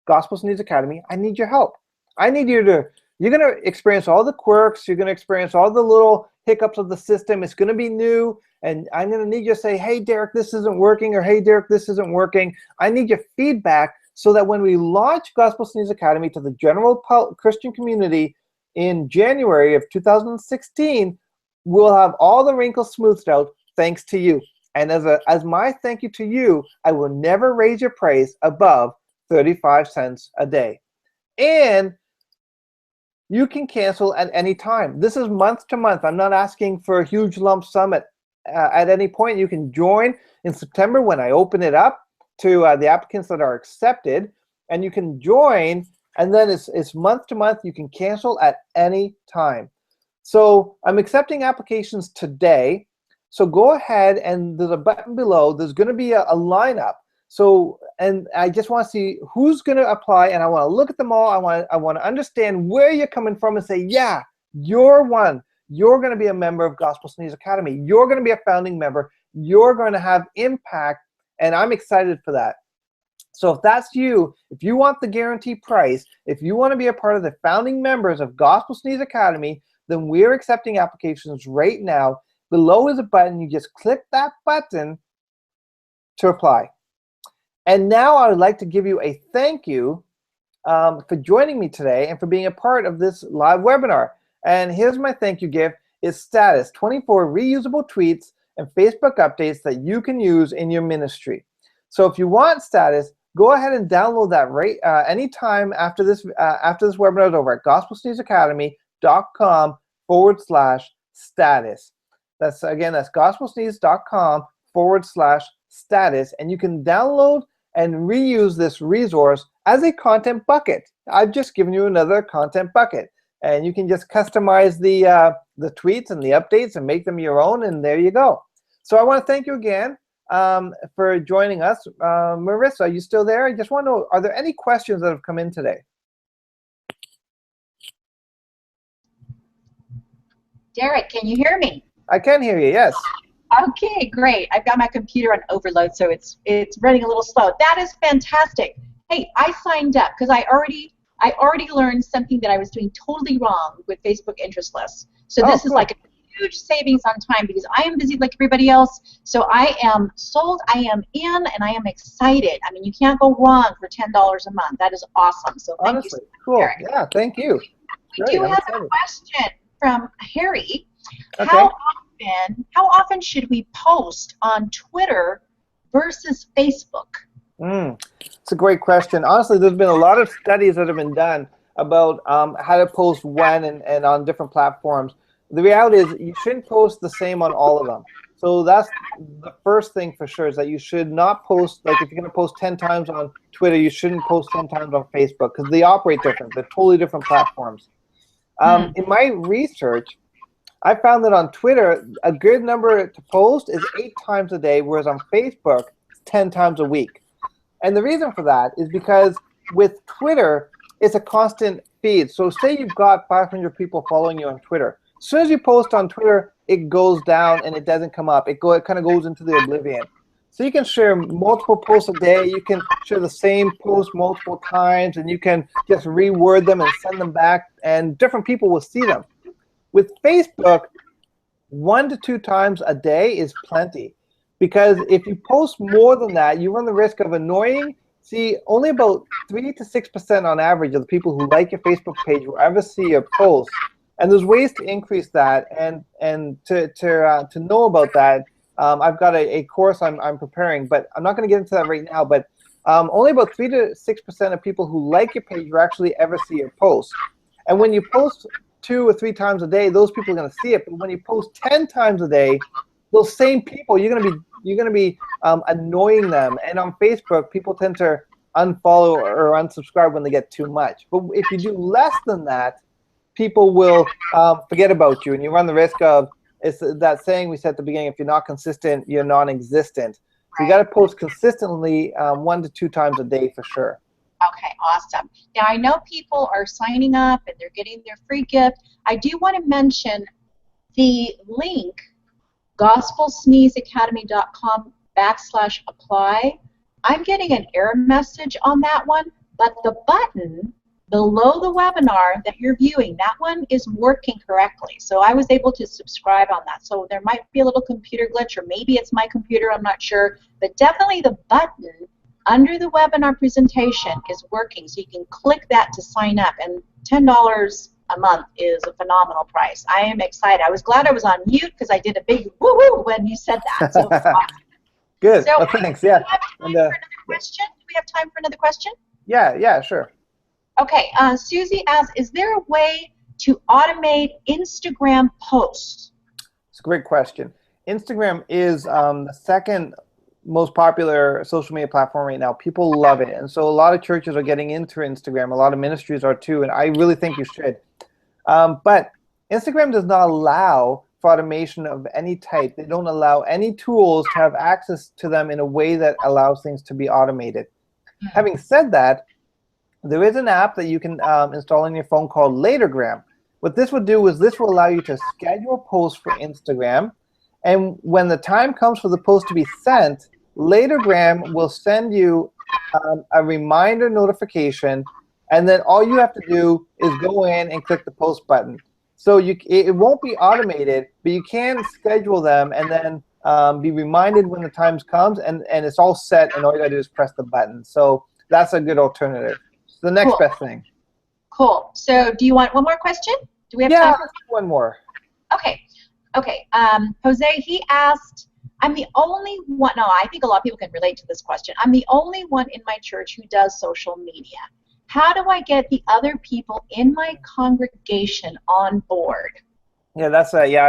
Gospel Sneeze Academy, I need your help. I need you're going to experience all the quirks, you're going to experience all the little hiccups of the system. It's going to be new, and I'm going to need you to say, hey, Derek, this isn't working, or hey, Derek, this isn't working. I need your feedback so that when we launch Gospel Sneeze Academy to the general Christian community in January of 2016, we'll have all the wrinkles smoothed out thanks to you. And as my thank you to you, I will never raise your price above 35 cents a day. And you can cancel at any time. This is month to month. I'm not asking for a huge lump sum at any point. You can join in September when I open it up to the applicants that are accepted, and you can join, and then it's month to month. You can cancel at any time. So I'm accepting applications today. So go ahead, and there's a button below. There's going to be a lineup. So, and I just want to see who's going to apply, and I want to look at them all. I want to understand where you're coming from and say, yeah, you're one. You're going to be a member of Gospel Sneeze Academy. You're going to be a founding member. You're going to have impact, and I'm excited for that. So if that's you, if you want the guaranteed price, if you want to be a part of the founding members of Gospel Sneeze Academy, then we're accepting applications right now. Below is a button. You just click that button to apply. And now I would like to give you a thank you for joining me today and for being a part of this live webinar. And here's my thank you gift. It's Status, 24 reusable tweets and Facebook updates that you can use in your ministry. So if you want Status, go ahead and download that right anytime after this webinar is over at gospelsneezeacademy.com/status. That's gospelsneeze.com/status, and you can download and reuse this resource as a content bucket. I've just given you another content bucket, and you can just customize the tweets and the updates and make them your own, and there you go. So I want to thank you again for joining us. Marissa, are you still there? I just want to know, are there any questions that have come in today? Derek, can you hear me? I can hear you, yes. Okay, great. I've got my computer on overload, so it's running a little slow. That is fantastic. Hey, I signed up because I already learned something that I was doing totally wrong with Facebook interest lists. So this is like a huge savings on time because I am busy like everybody else. So I am sold, I am in, and I am excited. I mean, you can't go wrong for $10 a month. That is awesome. So thank you so much, cool. Derek. Yeah, thank you. We do have a question from Harry. Okay. How often should we post on Twitter versus Facebook? It's a great question. Honestly, there's been a lot of studies that have been done about how to post when and on different platforms. The reality is you shouldn't post the same on all of them. So that's the first thing for sure, is that you should not post, like if you're going to post 10 times on Twitter, you shouldn't post 10 times on Facebook because they operate different. They're totally different platforms. In my research, I found that on Twitter, a good number to post is 8 times a day, whereas on Facebook, it's 10 times a week. And the reason for that is because with Twitter, it's a constant feed. So say you've got 500 people following you on Twitter. As soon as you post on Twitter, it goes down and it doesn't come up. It kind of goes into the oblivion. So you can share multiple posts a day. You can share the same post multiple times, and you can just reword them and send them back, and different people will see them. With Facebook, 1 to 2 times a day is plenty, because if you post more than that, you run the risk of annoying. See, only about 3 to 6% on average of the people who like your Facebook page will ever see your post. And there's ways to increase that, and to know about that, I've got a course I'm preparing, but I'm not going to get into that right now. But only about 3 to 6% of people who like your page will actually ever see your post. And when you post 2 or 3 times a day, those people are going to see it. But when you post 10 times a day, those same people, you're going to be annoying them. And on Facebook, people tend to unfollow or unsubscribe when they get too much. But if you do less than that, people will forget about you, and you run the risk of, it's that saying we said at the beginning, if you're not consistent, you're non-existent. So you got to post consistently 1 to 2 times a day for sure. Okay, awesome. Now, I know people are signing up and they're getting their free gift. I do want to mention the link, gospelsneezeacademy.com/apply. I'm getting an error message on that one, but the button below the webinar that you're viewing, that one is working correctly. So I was able to subscribe on that. So there might be a little computer glitch, or maybe it's my computer, I'm not sure. But definitely the button under the webinar presentation is working. So you can click that to sign up. And $10 a month is a phenomenal price. I am excited. I was glad I was on mute because I did a big woo-woo when you said that. So awesome. Good. So, well, thanks. Yeah. Do we have time for another question? Do we have time for another question? Yeah, sure. Okay, Susie asks, is there a way to automate Instagram posts? It's a great question. Instagram is the second most popular social media platform right now. People love it. And so a lot of churches are getting into Instagram. A lot of ministries are too, and I really think you should. But Instagram does not allow for for automation of any type. They don't allow any tools to have access to them in a way that allows things to be automated. Having said that, there is an app that you can install on your phone called Latergram. What this will do is this will allow you to schedule posts for Instagram, and when the time comes for the post to be sent, Latergram will send you a reminder notification, and then all you have to do is go in and click the post button. So it won't be automated, but you can schedule them and then be reminded when the time comes, and it's all set, and all you gotta do is press the button. So that's a good alternative. It's the next best thing. Cool. So do you want one more question? Do we have time for one more? Okay. Okay. Jose, he asked, I'm the only one, no, I think a lot of people can relate to this question. I'm the only one in my church who does social media. How do I get the other people in my congregation on board? Yeah,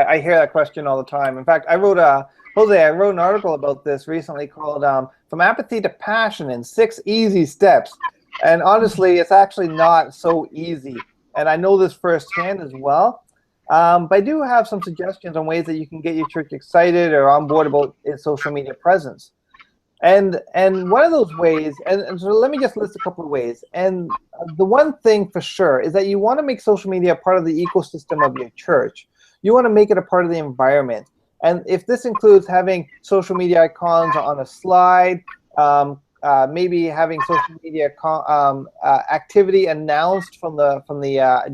I hear that question all the time. In fact, Jose, I wrote an article about this recently called From Apathy to Passion in 6 Easy Steps. And honestly, it's actually not so easy. And I know this firsthand as well. But I do have some suggestions on ways that you can get your church excited or on board about its social media presence. And one of those ways, and so let me just list a couple of ways. And the one thing for sure is that you want to make social media part of the ecosystem of your church. You want to make it a part of the environment. And if this includes having social media icons on a slide, maybe having social media activity announced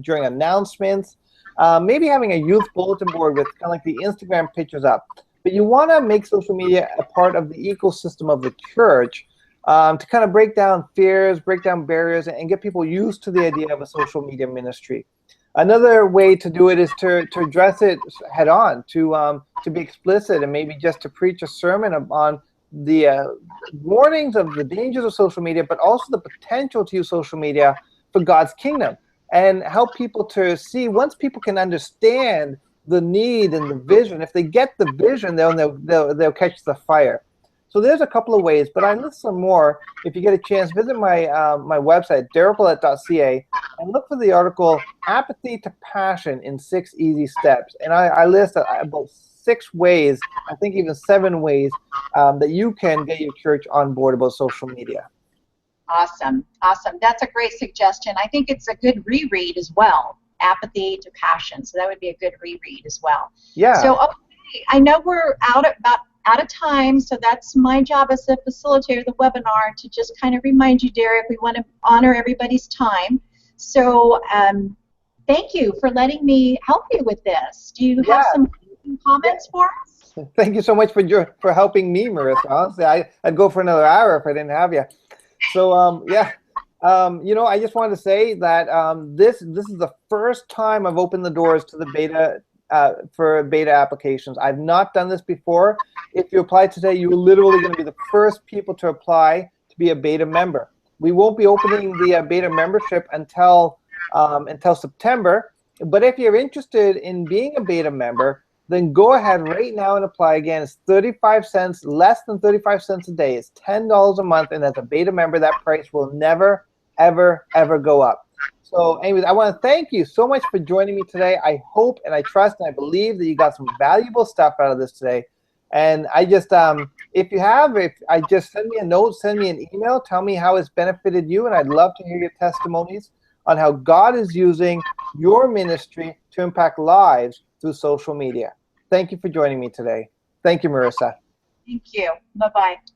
during announcements, maybe having a youth bulletin board with kind of like the Instagram pictures up. But you want to make social media a part of the ecosystem of the church to kind of break down fears, break down barriers, and get people used to the idea of a social media ministry. Another way to do it is to address it head on, to be explicit, and maybe just to preach a sermon on the warnings of the dangers of social media, but also the potential to use social media for God's kingdom, and help people to see, once people can understand the need and the vision, if they get the vision, they'll catch the fire. So there's a couple of ways, but I list some more. If you get a chance, visit my my website, darylpaulette.ca, and look for the article Apathy to Passion in 6 Easy Steps. And I list about 6 ways, I think even 7 ways, that you can get your church on board about social media. Awesome. Awesome. That's a great suggestion. I think it's a good reread as well. Apathy to Passion. So that would be a good reread as well. Yeah. So okay, I know we're out of time, so that's my job as a facilitator of the webinar, to just kind of remind you, Derek, we want to honor everybody's time. So thank you for letting me help you with this. Do you have some comments for us? Thank you so much for helping me, Marissa. Honestly, I'd go for another hour if I didn't have you. So you know, I just wanted to say that this is the first time I've opened the doors to the beta for beta applications. I've not done this before. If you apply today, you're literally going to be the first people to apply to be a beta member. We won't be opening the beta membership until September. But if you're interested in being a beta member, then go ahead right now and apply. Again, it's 35 cents, less than 35 cents a day. It's $10 a month, and as a beta member, that price will never, ever, ever go up. So anyways, I want to thank you so much for joining me today. I hope and I trust and I believe that you got some valuable stuff out of this today. And I just, if I just send me a note, send me an email, tell me how it's benefited you, and I'd love to hear your testimonies on how God is using your ministry to impact lives through social media. Thank you for joining me today. Thank you, Marissa. Thank you. Bye-bye.